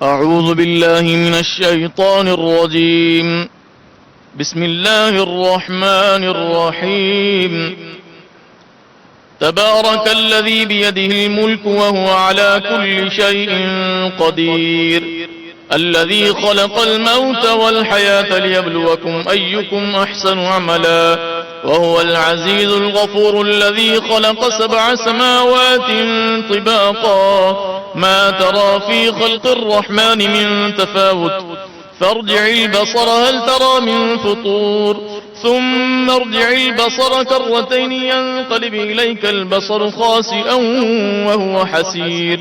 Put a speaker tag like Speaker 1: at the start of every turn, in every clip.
Speaker 1: أعوذ بالله من الشيطان الرجيم. بسم الله الرحمن الرحيم. تبارك الذي بيده الملك وهو على كل شيء قدير، الذي خلق الموت والحياة ليبلوكم أيكم أحسن عملا، وهو العزيز الغفور الذي خلق 7 سماوات طباقا، ما ترى في خلق الرحمن من تفاوت، فارجع البصر هل ترى من فطور، ثم ارجع البصر كرتين ينقلب إليك البصر خاسئا وهو حسير.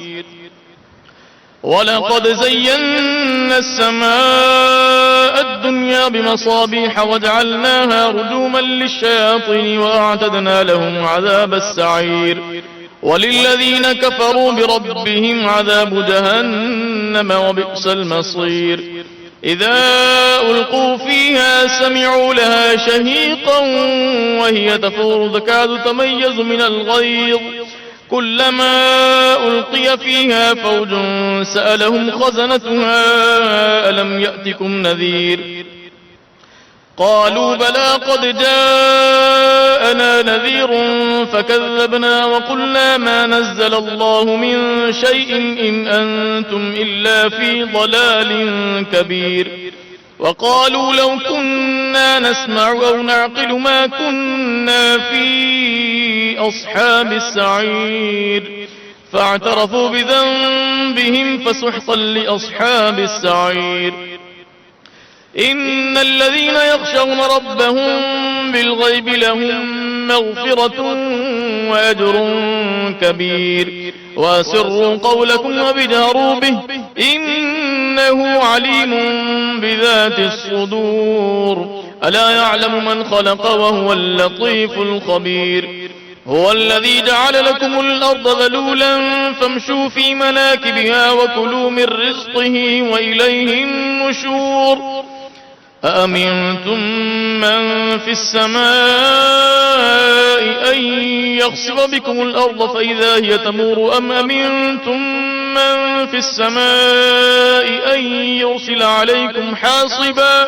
Speaker 1: ولقد زينا السماء الدنيا بمصابيح وجعلناها رجوما للشياطين وأعتدنا لهم عذاب السعير. وللذين كفروا بربهم عذاب جهنم وبئس المصير. إذا ألقوا فيها سمعوا لها شهيقا وهي تفور تكاد تميز من الغيظ، كلما ألقي فيها فوج سألهم خزنتها ألم يأتكم نذير، قالوا بلى قد جاءنا نذير فكذبنا وقلنا ما نزل الله من شيء إن أنتم إلا في ضلال كبير. وقالوا لو كنا نسمع أو نعقل ما كنا في أصحاب السعير، فاعترفوا بذنبهم فسحقا لأصحاب السعير. إن الذين يخشون ربهم بالغيب لهم مغفرة وأجر كبير. وأسروا قولكم وبجهروا به إنه عليم بذات الصدور. ألا يعلم من خلق وهو اللطيف الخبير. هو الذي جعل لكم الأرض ذلولا فامشوا في مناكبها وكلوا من رزقه وإليه النشور. أأمنتم من في السماء أن يخسف بكم الأرض فإذا هي تمور أم أمنتم من في السماء أن يرسل عليكم حاصبا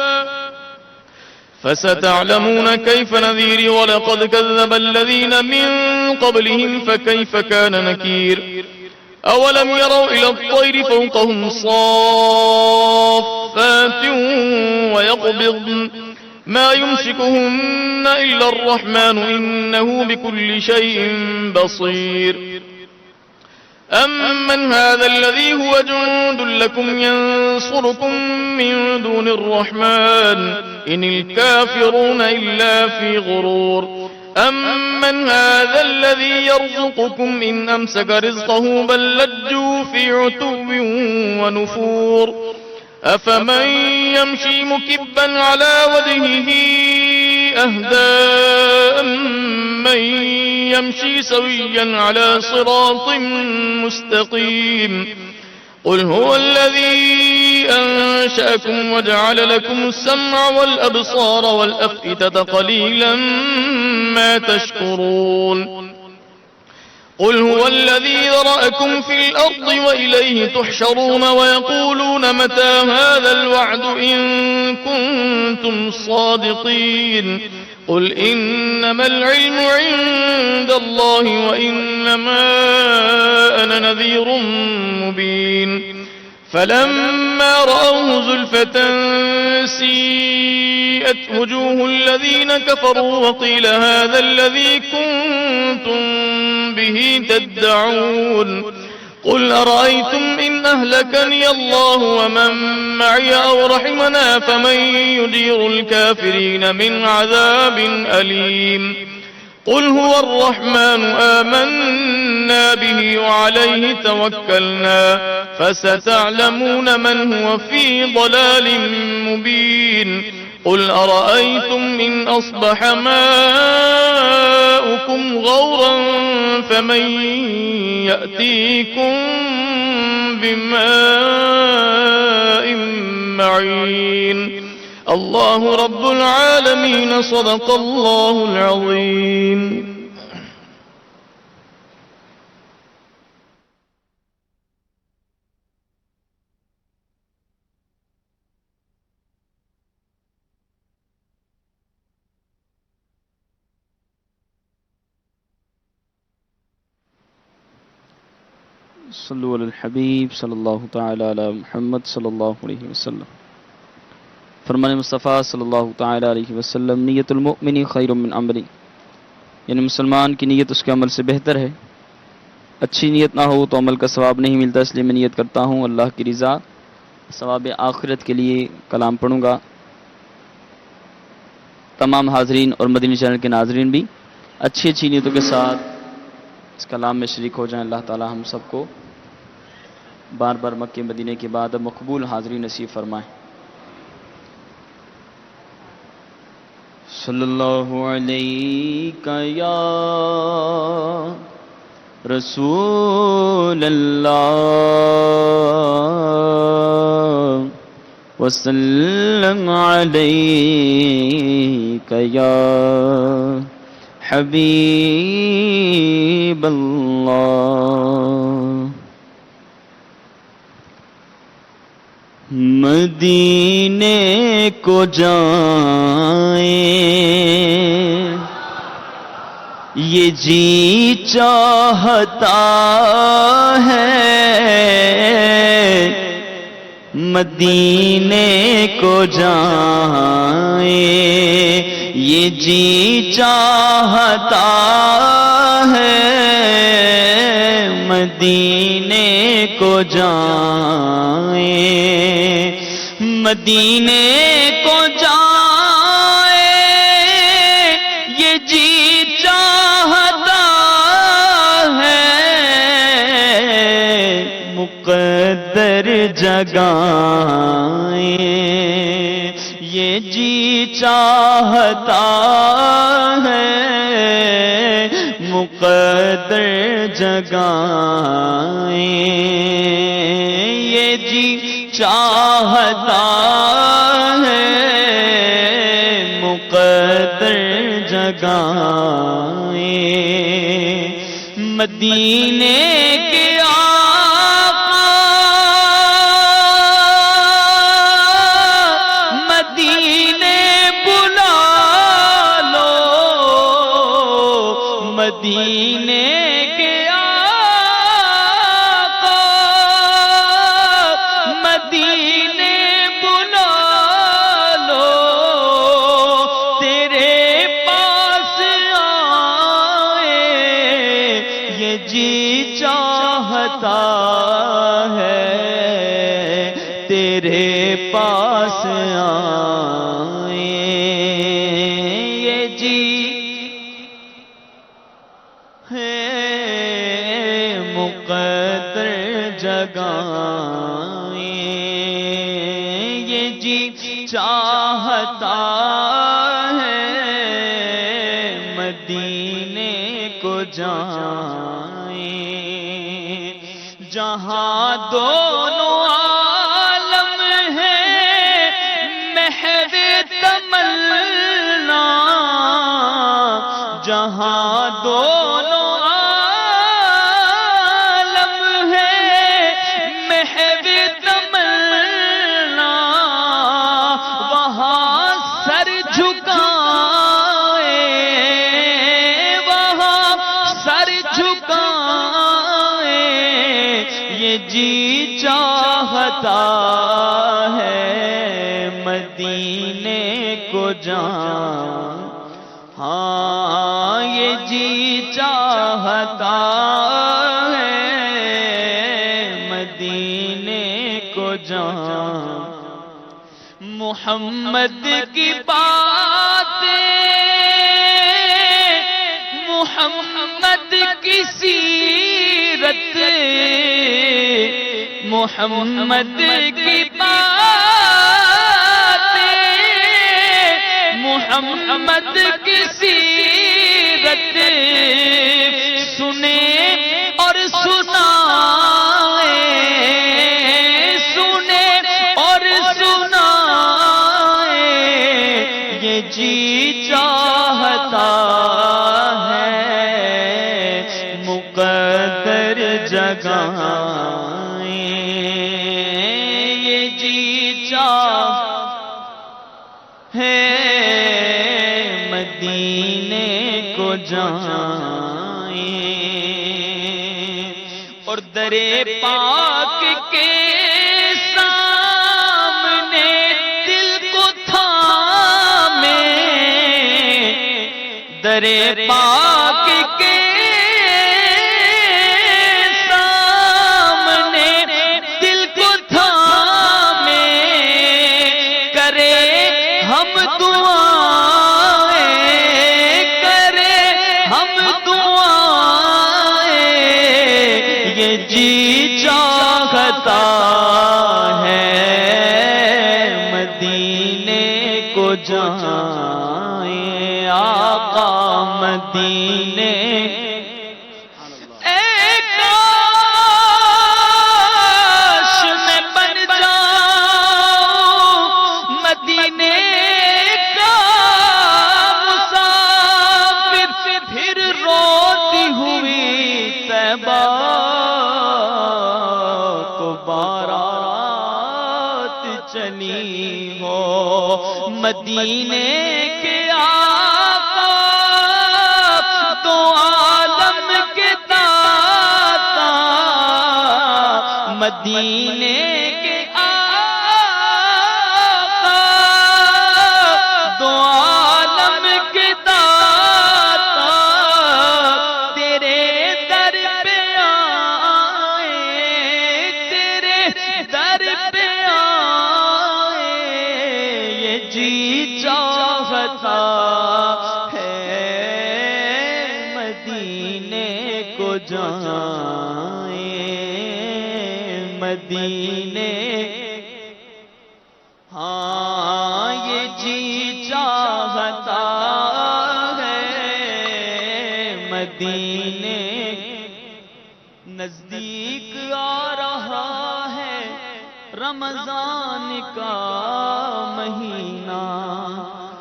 Speaker 1: فستعلمون كيف نذيري. ولقد كذب الذين من قبلهم فكيف كان نكير. أولم يروا إلى الطير فوقهم صافات ويقبضن ما يمسكهن إلا الرحمن إنه بكل شيء بصير. أمن هذا الذي هو جند لكم ينصركم من دون الرحمن إن الكافرون إلا في غرور. أمن هذا الذي يرزقكم إن أمسك رزقه بل لجوا في عتو ونفور. أفمن يمشي مكبا على وجهه أهدى أمن يمشي سويا على صراط مستقيم. قل هو الذي أنشأكم وجعل لكم السمع والأبصار والأفئدة قليلا ما تشكرون. قل هو الذي ذرأكم في الأرض وإليه تحشرون ويقولون متى هذا الوعد إن كنتم صادقين. قل إنما العلم عند الله وإنما أنا نذير مبين. فلما رأوه زلفة سيئت وجوه الذين كفروا وقيل هذا الذي كنتم به تدعون. قل أرأيتم إن أهلكني الله ومن معي أو رحمنا فمن يجير الكافرين من عذاب أليم. قل هو الرحمن آمنا به وعليه توكلنا فستعلمون من هو في ضلال مبين. قل أرأيتم إن أصبح ماؤكم غورا فمن يأتيكم بماء معين. الله رب العالمين. صدق الله العظيم.
Speaker 2: صلو علی الحبیب صلی اللہ تعالی علی محمد صلی اللہ علیہ وسلم۔ فرمان مصطفیٰ صلی اللہ تعالی علیہ وسلم، نیت المؤمن خیر من عملی، یعنی مسلمان کی نیت اس کے عمل سے بہتر ہے۔ اچھی نیت نہ ہو تو عمل کا ثواب نہیں ملتا، اس لیے میں نیت کرتا ہوں اللہ کی رضا، ثواب آخرت کے لیے کلام پڑھوں گا۔ تمام حاضرین اور مدنی چینل کے ناظرین بھی اچھی اچھی نیتوں کے ساتھ اس کلام میں شریک ہو جائیں۔ اللہ تعالی ہم سب کو بار بار مکہ مدینہ کے بعد مقبول حاضری نصیب فرمائے۔ صلی اللہ علیہ یا رسول اللہ وسلم علیک یا حبیب اللہ۔ مدینے کو جائیں یہ جی چاہتا ہے، مدینے کو جائیں یہ جی چاہتا ہے، مدینے کو جائیں، مدینے کو جائیں یہ جی چاہتا ہے، مقدر جگائیں یہ جی چاہتا ہے، مقدر جگائیں یہ جی چاہتا ہے، مقدر جگائیں مدینے کے مدینے کے آقا مدینے بلا لو، تیرے پاس آئے یہ جی چاہتا ہے، تیرے پاس آئے یہ جی مقدر جگائیں یہ جی چاہتا ہے، مدینے کو جائیں جہاں دونوں عالم ہیں محض تمنا، جہاں دونوں جی چاہتا ہے، مدینے کو جان، ہاں یہ جی چاہتا ہے، مدینے کو جان۔ محمد کی باتیں، محمد کی سیرت، محمد کی باتیں، محمد کی سیرت سنیں اور سنائیں، سنیں اور سنائیں یہ جی چاہتا ہے، مقدر جگائیں یہ جی ہے، مدینے کو جائیں اور درے پاک کے سامنے دل کو تھامے، درے پاک کے سامنے دل کو تھامے، کرے ہم دعائیں، کرے ہم دعائیں، یہ جی چاہتا ہے مدینے کو جائیں، آقا مدینے اے کاش میں بن جاؤں مدینے کا مسافر، پھر روتی ہوئی طیبہ کو بارات چلی ہو، مدینے کے آقا تو عالم کے داتا، مدینے کے آقا تو عالم کے داتا، تیرے در پہ آئے، تیرے در پہ آئے، یہ جی چاہتا ہے مدینے کو جائیں، مدینے ہاں یہ جی چاہتا ہے مدینے، نزدیک آ رہا ہے رمضان کا مہینہ،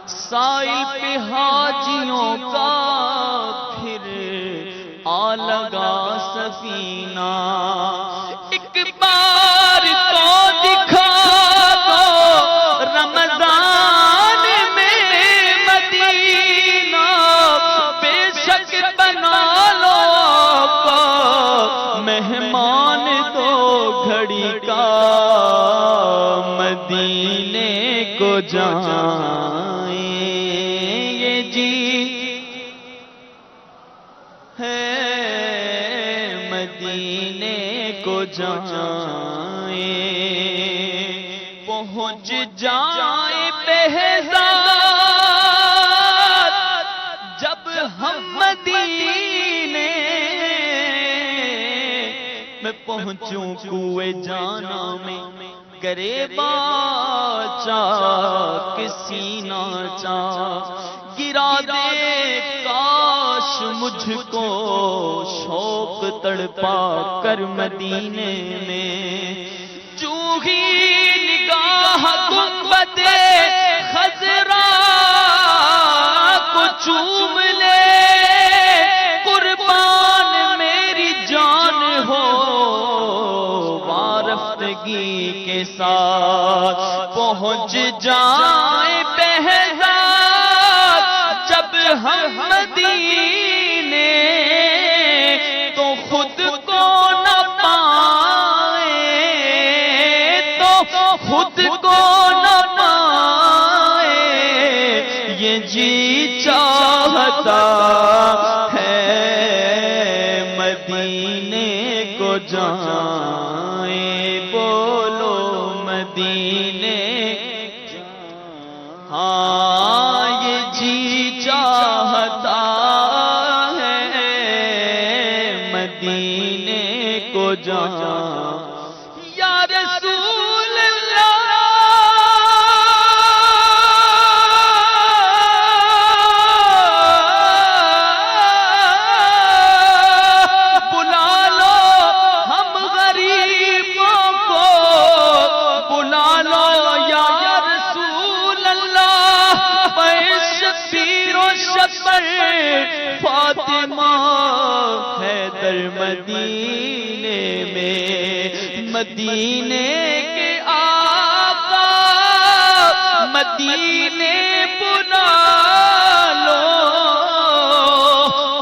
Speaker 2: سائل پہ حاجیوں کا پھر آ لگا سفینہ، ایک بار تو دکھا دو رمضان میں مدینہ، بے شک بنا لو کو مہمان دو گھڑی کا، مدینے کو جائیں، یہ جی ہے مدینے کو جائیں، پہنچ جائیں بہزاد جب ہم مدینے میں پہنچوں کوئے جانا میں، گریباں چاک سینہ چاک گرا دے، کاش مجھ کو شوق تڑپا کر مدینے میں، چوہی نگاہ گنبد خضرا کو چوم لے، قربان میری جان ہو وارفتگی کے ساتھ، پہنچ جائیں بہزاد جب ہم مدینے، تو خود کو نہ پائیں، تو خود کو نہ پائیں، یہ جی چاہتا ہے مدینے کو جائیں، بولو مدینے، ہاں یہ جی چاہتا ہے مدینے کو جائیں، یا رسول اللہ بلا لو ہم غریبوں کو، بلا لو یا رسول اللہ، شبیر و شبر فاطمہ حیدر مدینے میں، مدینے کے آقا مدینے بلا لو،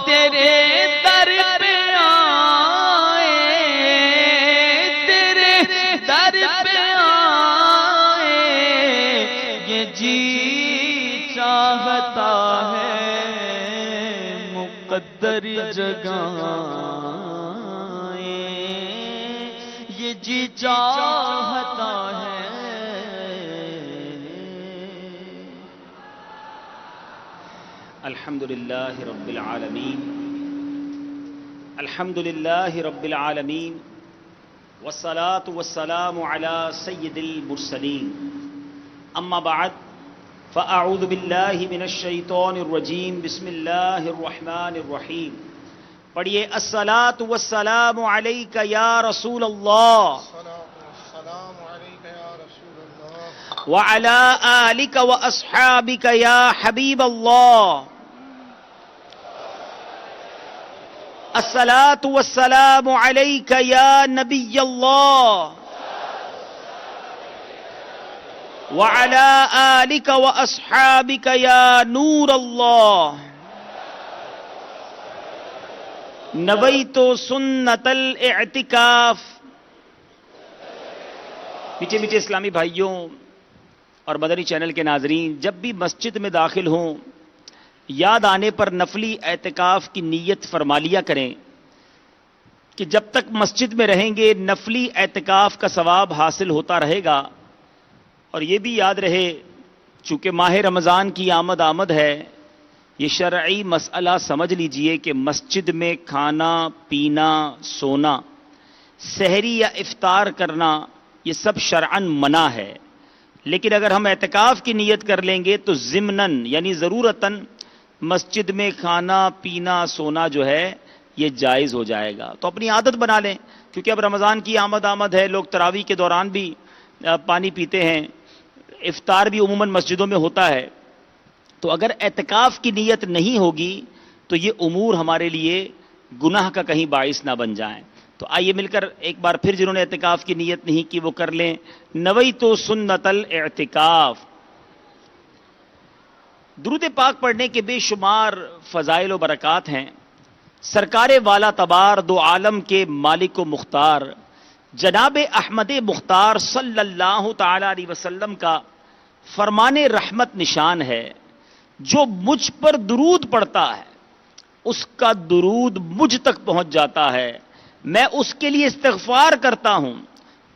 Speaker 2: تیرے در پہ آئے در جگائیں یہ جی چاہتا ہے.
Speaker 3: الحمد للہ رب العالمین الحمد للہ رب العالمین والصلاة والسلام علی سید المرسلین اما بعد فاعوذ باللہ من الشیطان الرجیم بسم اللہ الرحمن الرحیم. پڑھیے الصلاة والسلام علیک یا رسول اللہ وعلی آلک واصحابک یا حبیب اللہ. الصلاة والسلام علیک یا نبی اللہ وعلی آلک واصحابک یا نور اللہ. نویت سنت الاعتکاف. میٹھے میٹھے اسلامی بھائیوں اور مدنی چینل کے ناظرین، جب بھی مسجد میں داخل ہوں یاد آنے پر نفلی اعتکاف کی نیت فرما لیا کریں کہ جب تک مسجد میں رہیں گے نفلی اعتکاف کا ثواب حاصل ہوتا رہے گا. اور یہ بھی یاد رہے چونکہ ماہ رمضان کی آمد ہے، یہ شرعی مسئلہ سمجھ لیجئے کہ مسجد میں کھانا پینا سونا سحری یا افطار کرنا یہ سب شرعاً منع ہے. لیکن اگر ہم اعتکاف کی نیت کر لیں گے تو ضمناً یعنی ضرورتاً مسجد میں کھانا پینا سونا جو ہے یہ جائز ہو جائے گا. تو اپنی عادت بنا لیں، کیونکہ اب رمضان کی آمد ہے، لوگ تراویح کے دوران بھی پانی پیتے ہیں، افطار بھی عموماً مسجدوں میں ہوتا ہے. تو اگر اعتکاف کی نیت نہیں ہوگی تو یہ امور ہمارے لیے گناہ کا کہیں باعث نہ بن جائیں. تو آئیے مل کر ایک بار پھر جنہوں نے اعتکاف کی نیت نہیں کی وہ کر لیں. نویت سنت الاعتکاف. درود پاک پڑھنے کے بے شمار فضائل و برکات ہیں. سرکار والا تبار دو عالم کے مالک و مختار جناب احمد مختار صلی اللہ تعالی علیہ وسلم کا فرمان رحمت نشان ہے. جو مجھ پر درود پڑھتا ہے اس کا درود مجھ تک پہنچ جاتا ہے، میں اس کے لیے استغفار کرتا ہوں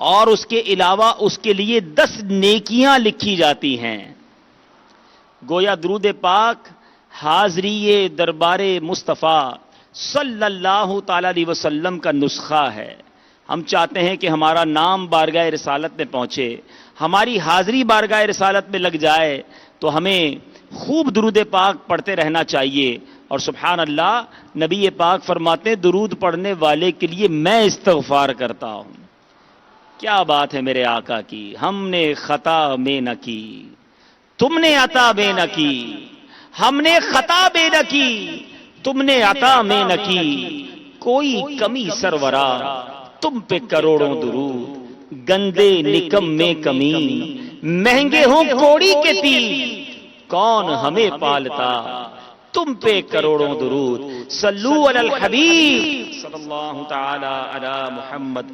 Speaker 3: اور اس کے علاوہ اس کے لیے 10 نیکیاں لکھی جاتی ہیں. گویا درود پاک حاضری دربار مصطفیٰ صلی اللہ تعالی علیہ وسلم کا نسخہ ہے. ہم چاہتے ہیں کہ ہمارا نام بارگاہ رسالت میں پہنچے، ہماری حاضری بارگاہ رسالت میں لگ جائے، تو ہمیں خوب درود پاک پڑھتے رہنا چاہیے. اور سبحان اللہ، نبی پاک فرماتے ہیں درود پڑھنے والے کے لیے میں استغفار کرتا ہوں. کیا بات ہے میرے آقا کی. ہم نے خطا میں نہ کی، تم نے عطا میں نہ کی. ہم نے خطا میں نہ کی، تم نے عطا میں نہ کی. کوئی کمی سرورا تم پہ کروڑوں درود. گندے نکم میں کمی مہنگے ہوں کوڑی کے تیر. کون ہمیں پالتا تم پہ کروڑوں درود. صلو علی الحبیب صلی اللہ تعالی علی محمد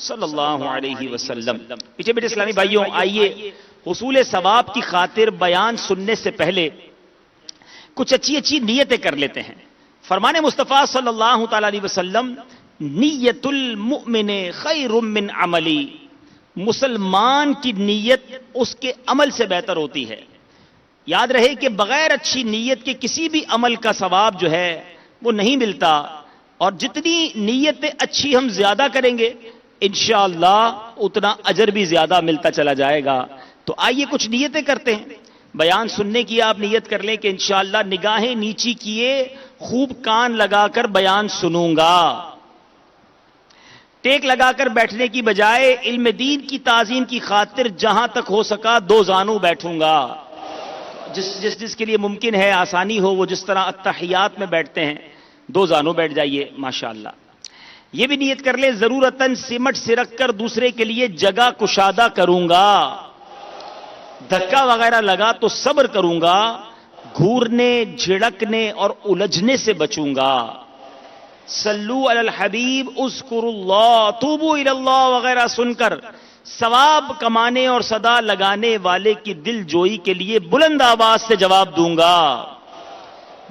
Speaker 3: صلی اللہ علیہ وسلم. پیچھے بیٹے اسلامی بھائیوں، آئیے حصول ثواب کی خاطر بیان سننے سے پہلے کچھ اچھی نیتیں کر لیتے ہیں. فرمان مصطفیٰ صلی اللہ تعالی علیہ وسلم، نیت المؤمن خیر من عملی. مسلمان کی نیت اس کے عمل سے بہتر ہوتی ہے. یاد رہے کہ بغیر اچھی نیت کے کسی بھی عمل کا ثواب جو ہے وہ نہیں ملتا. اور جتنی نیتیں اچھی ہم زیادہ کریں گے انشاءاللہ اتنا اجر بھی زیادہ ملتا چلا جائے گا. تو آئیے کچھ نیتیں کرتے ہیں. بیان سننے کی آپ نیت کر لیں کہ انشاءاللہ نگاہیں نیچی کیے خوب کان لگا کر بیان سنوں گا. ٹیک لگا کر بیٹھنے کی بجائے علم دین کی تعظیم کی خاطر جہاں تک ہو سکا 2 زانوں بیٹھوں گا. جس کے لیے ممکن ہے آسانی ہو وہ جس طرح التحیات میں بیٹھتے ہیں 2 زانوں بیٹھ جائیے ماشاءاللہ. یہ بھی نیت کر لیں ضرورتاً سمٹ سرک کر دوسرے کے لیے جگہ کشادہ کروں گا. دھکا وغیرہ لگا تو صبر کروں گا، گھورنے جھڑکنے اور الجھنے سے بچوں گا. صلو علی الحبیب اذکر اللہ توبو الی اللہ وغیرہ سن کر ثواب کمانے اور صدا لگانے والے کی دل جوئی کے لیے بلند آواز سے جواب دوں گا.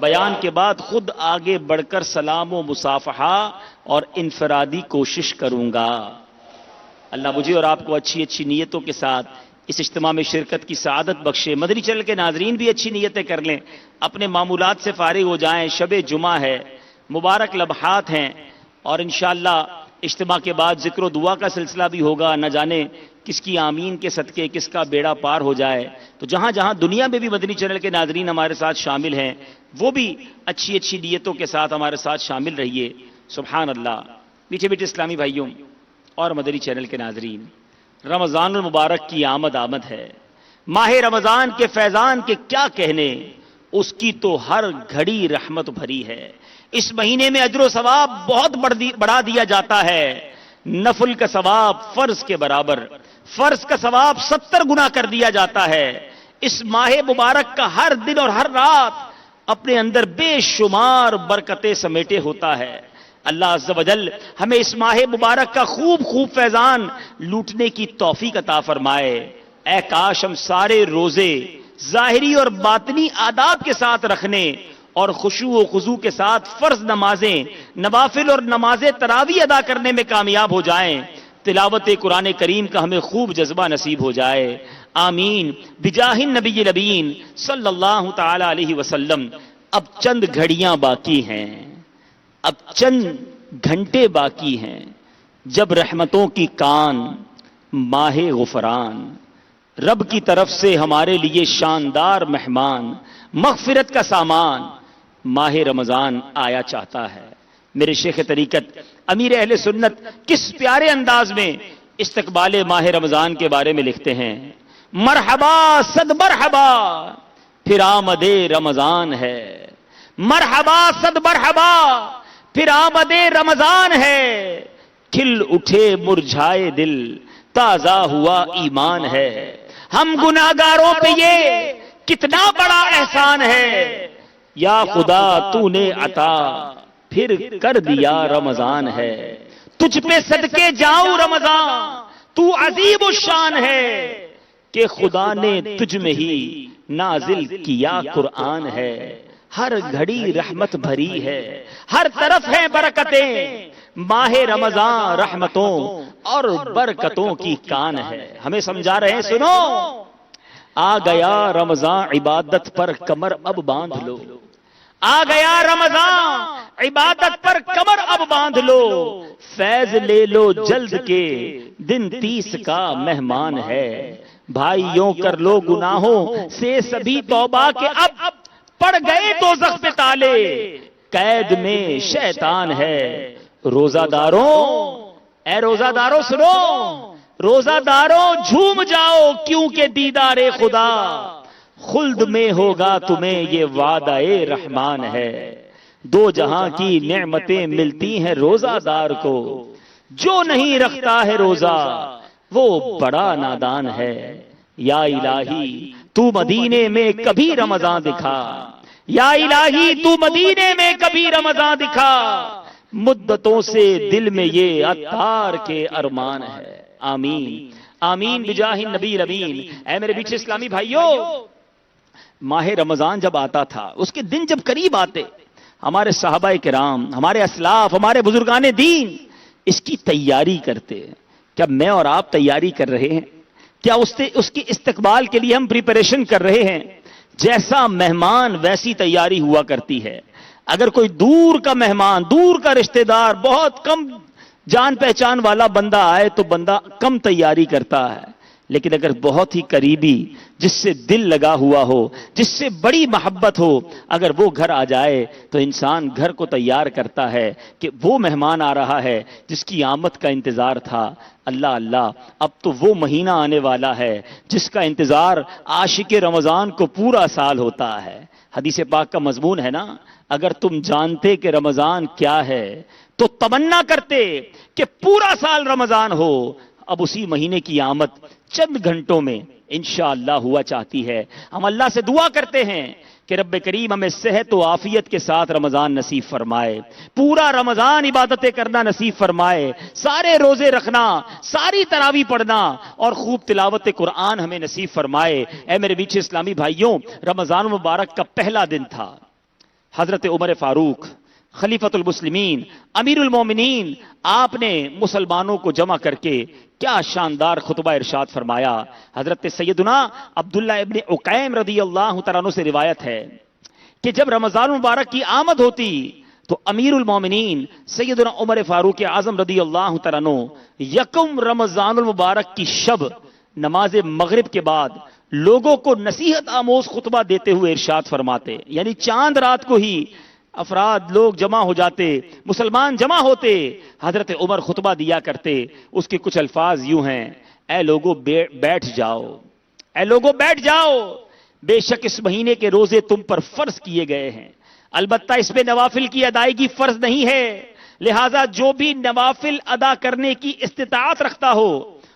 Speaker 3: بیان کے بعد خود آگے بڑھ کر سلام و مصافحہ اور انفرادی کوشش کروں گا۔ اللہ مجھے اور آپ کو اچھی اچھی نیتوں کے ساتھ اس اجتماع میں شرکت کی سعادت بخشے۔ مدنی چینل کے ناظرین بھی اچھی نیتیں کر لیں، اپنے معمولات سے فارغ ہو جائیں۔ شب جمعہ ہے، مبارک لمحات ہیں، اور انشاءاللہ اجتماع کے بعد ذکر و دعا کا سلسلہ بھی ہوگا۔ نہ جانے کس کی آمین کے صدقے کس کا بیڑا پار ہو جائے۔ تو جہاں جہاں دنیا میں بھی مدنی چینل کے ناظرین ہمارے ساتھ شامل ہیں، وہ بھی اچھی اچھی نیتوں کے ساتھ ہمارے ساتھ شامل رہیے۔ سبحان اللہ۔ میٹھے میٹھے اسلامی بھائیوں اور مدنی چینل کے ناظرین، رمضان المبارک کی آمد ہے۔ ماہ رمضان کے فیضان کے کیا کہنے، اس کی تو ہر گھڑی رحمت بھری ہے۔ اس مہینے میں اجر و ثواب بہت بڑھا دیا جاتا ہے۔ نفل کا ثواب فرض کے برابر، فرض کا ثواب 70 گنا کر دیا جاتا ہے۔ اس ماہ مبارک کا ہر دن اور ہر رات اپنے اندر بے شمار برکتیں سمیٹے ہوتا ہے۔ اللہ عز و جل ہمیں اس ماہ مبارک کا خوب فیضان لوٹنے کی توفیق عطا فرمائے۔ اے کاش ہم سارے روزے ظاہری اور باطنی آداب کے ساتھ رکھنے اور خشوع و خضوع کے ساتھ فرض نمازیں، نوافل اور نماز تراویح ادا کرنے میں کامیاب ہو جائیں۔ تلاوت قرآن کریم کا ہمیں خوب جذبہ نصیب ہو جائے۔ آمین بجاہ النبی الامین صلی اللہ تعالی علیہ وسلم۔ اب چند گھڑیاں باقی ہیں، اب چند گھنٹے باقی ہیں، جب رحمتوں کی کان ماہ غفران، رب کی طرف سے ہمارے لیے شاندار مہمان، مغفرت کا سامان ماہ رمضان آیا چاہتا ہے۔ میرے شیخ طریقت امیر اہل سنت کس پیارے انداز میں استقبال ماہ رمضان کے بارے میں لکھتے ہیں۔ مرحبا صد مرحبا پھر آمد رمضان ہے، مرحبا صد مرحبا پھر آمد رمضان ہے، کھل اٹھے مرجھائے دل تازہ ہوا ایمان ہے۔ ہم گناہگاروں پہ یہ کتنا بڑا احسان ہے، یا خدا تو نے عطا پھر کر دیا رمضان ہے۔ تجھ پہ صدقے جاؤں رمضان تو عظیم الشان ہے، کہ خدا نے تجھ میں ہی نازل کیا قرآن ہے۔ ہر گھڑی رحمت بھری ہے، ہر طرف ہے برکتیں، ماہ رمضان رحمتوں اور برکتوں کی کان ہے۔ ہمیں سمجھا رہے ہیں، سنو، آ گیا رمضان عبادت پر کمر اب باندھ لو، آ گیا رمضان عبادت پر کمر اب باندھ لو، فیض لے لو جلد کے دن 30 کا مہمان ہے۔ بھائیوں کر لو گناہوں سے سبھی توبہ کے، اب پڑ گئے دوزخ پہ تالے، قید میں شیطان ہے۔ روزہ داروں، اے روزہ داروں سنو، روزہ داروں جھوم جاؤ کیونکہ دیدار خدا خلد میں ہوگا تمہیں، یہ وعدہ رحمان ہے۔ دو جہاں کی نعمتیں ملتی ہیں روزہ دار کو، جو نہیں رکھتا ہے روزہ وہ بڑا نادان ہے۔ یا الہی تو مدینے میں کبھی رمضان دکھا، یا الہی تو مدینے میں کبھی رمضان دکھا، مدتوں سے دل میں یہ عطار کے ارمان ہے۔ آمین آمین بجاہ النبی الامین۔ اے میرے بیچ اسلامی بھائیوں، ماہ رمضان جب آتا تھا، اس کے دن جب قریب آتے، ہمارے صحابہ کرام، ہمارے اسلاف، ہمارے بزرگان دین اس کی تیاری کرتے۔ کیا میں اور آپ تیاری کر رہے ہیں؟ کیا اس کے استقبال کے لیے ہم پریپریشن کر رہے ہیں؟ جیسا مہمان ویسی تیاری ہوا کرتی ہے۔ اگر کوئی دور کا مہمان، دور کا رشتہ دار، بہت کم جان پہچان والا بندہ آئے تو بندہ کم تیاری کرتا ہے، لیکن اگر بہت ہی قریبی، جس سے دل لگا ہوا ہو، جس سے بڑی محبت ہو، اگر وہ گھر آ جائے تو انسان گھر کو تیار کرتا ہے کہ وہ مہمان آ رہا ہے جس کی آمد کا انتظار تھا۔ اللہ اللہ، اب تو وہ مہینہ آنے والا ہے جس کا انتظار عاشق رمضان کو پورا سال ہوتا ہے۔ حدیث پاک کا مضمون ہے نا، اگر تم جانتے کہ رمضان کیا ہے تو تمنا کرتے کہ پورا سال رمضان ہو۔ اب اسی مہینے کی آمد چند گھنٹوں میں انشاءاللہ ہوا چاہتی ہے۔ ہم اللہ سے دعا کرتے ہیں کہ رب کریم ہمیں صحت و عافیت کے ساتھ رمضان نصیب فرمائے، پورا رمضان عبادتیں کرنا نصیب فرمائے، سارے روزے رکھنا، ساری تراویح پڑھنا اور خوب تلاوت قرآن ہمیں نصیب فرمائے۔ اے میرے بیچ اسلامی بھائیوں، رمضان مبارک کا پہلا دن تھا، حضرت عمر فاروق خلیفۃ المسلمین امیر المومنین، آپ نے مسلمانوں کو جمع کر کے کیا شاندار خطبہ ارشاد فرمایا۔ حضرت سیدنا عبداللہ ابن عقیم رضی اللہ تعالیٰ عنہ سے روایت ہے کہ جب رمضان مبارک کی آمد ہوتی تو امیر المومنین سیدنا عمر فاروق اعظم رضی اللہ تعالیٰ عنہ یکم رمضان المبارک کی شب نماز مغرب کے بعد لوگوں کو نصیحت آموز خطبہ دیتے ہوئے ارشاد فرماتے، یعنی چاند رات کو ہی افراد لوگ جمع ہو جاتے، مسلمان جمع ہوتے، حضرت عمر خطبہ دیا کرتے۔ اس کے کچھ الفاظ یوں ہیں: اے لوگوں بیٹھ جاؤ، اے لوگوں بیٹھ جاؤ، بے شک اس مہینے کے روزے تم پر فرض کیے گئے ہیں، البتہ اس میں نوافل کی ادائیگی فرض نہیں ہے، لہذا جو بھی نوافل ادا کرنے کی استطاعت رکھتا ہو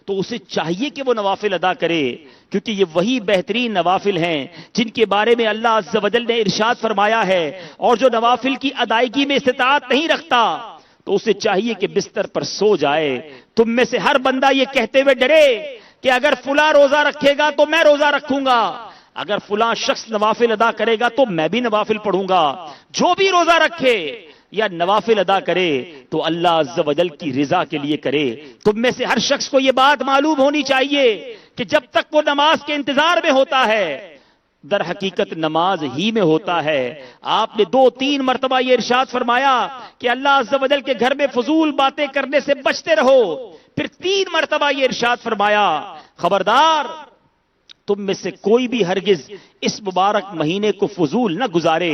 Speaker 3: تو اسے چاہیے کہ وہ نوافل ادا کرے، کیونکہ یہ وہی بہترین نوافل ہیں جن کے بارے میں اللہ عز و جل نے ارشاد فرمایا ہے، اور جو نوافل کی ادائیگی میں استطاعت نہیں رکھتا تو اسے چاہیے کہ بستر پر سو جائے۔ تم میں سے ہر بندہ یہ کہتے ہوئے ڈرے کہ اگر فلاں روزہ رکھے گا تو میں روزہ رکھوں گا، اگر فلاں شخص نوافل ادا کرے گا تو میں بھی نوافل پڑھوں گا۔ جو بھی روزہ رکھے یا نوافل ادا کرے تو اللہ عز و جل کی رضا کے لیے کرے۔ تم میں سے ہر شخص کو یہ بات معلوم ہونی چاہیے کہ جب تک وہ نماز کے انتظار میں ہوتا ہے در حقیقت نماز ہی میں ہوتا ہے۔ آپ نے 2-3 مرتبہ یہ ارشاد فرمایا کہ اللہ عز و جل کے گھر میں فضول باتیں کرنے سے بچتے رہو، پھر 3 مرتبہ یہ ارشاد فرمایا خبردار تم میں سے کوئی بھی ہرگز اس مبارک مہینے کو فضول نہ گزارے،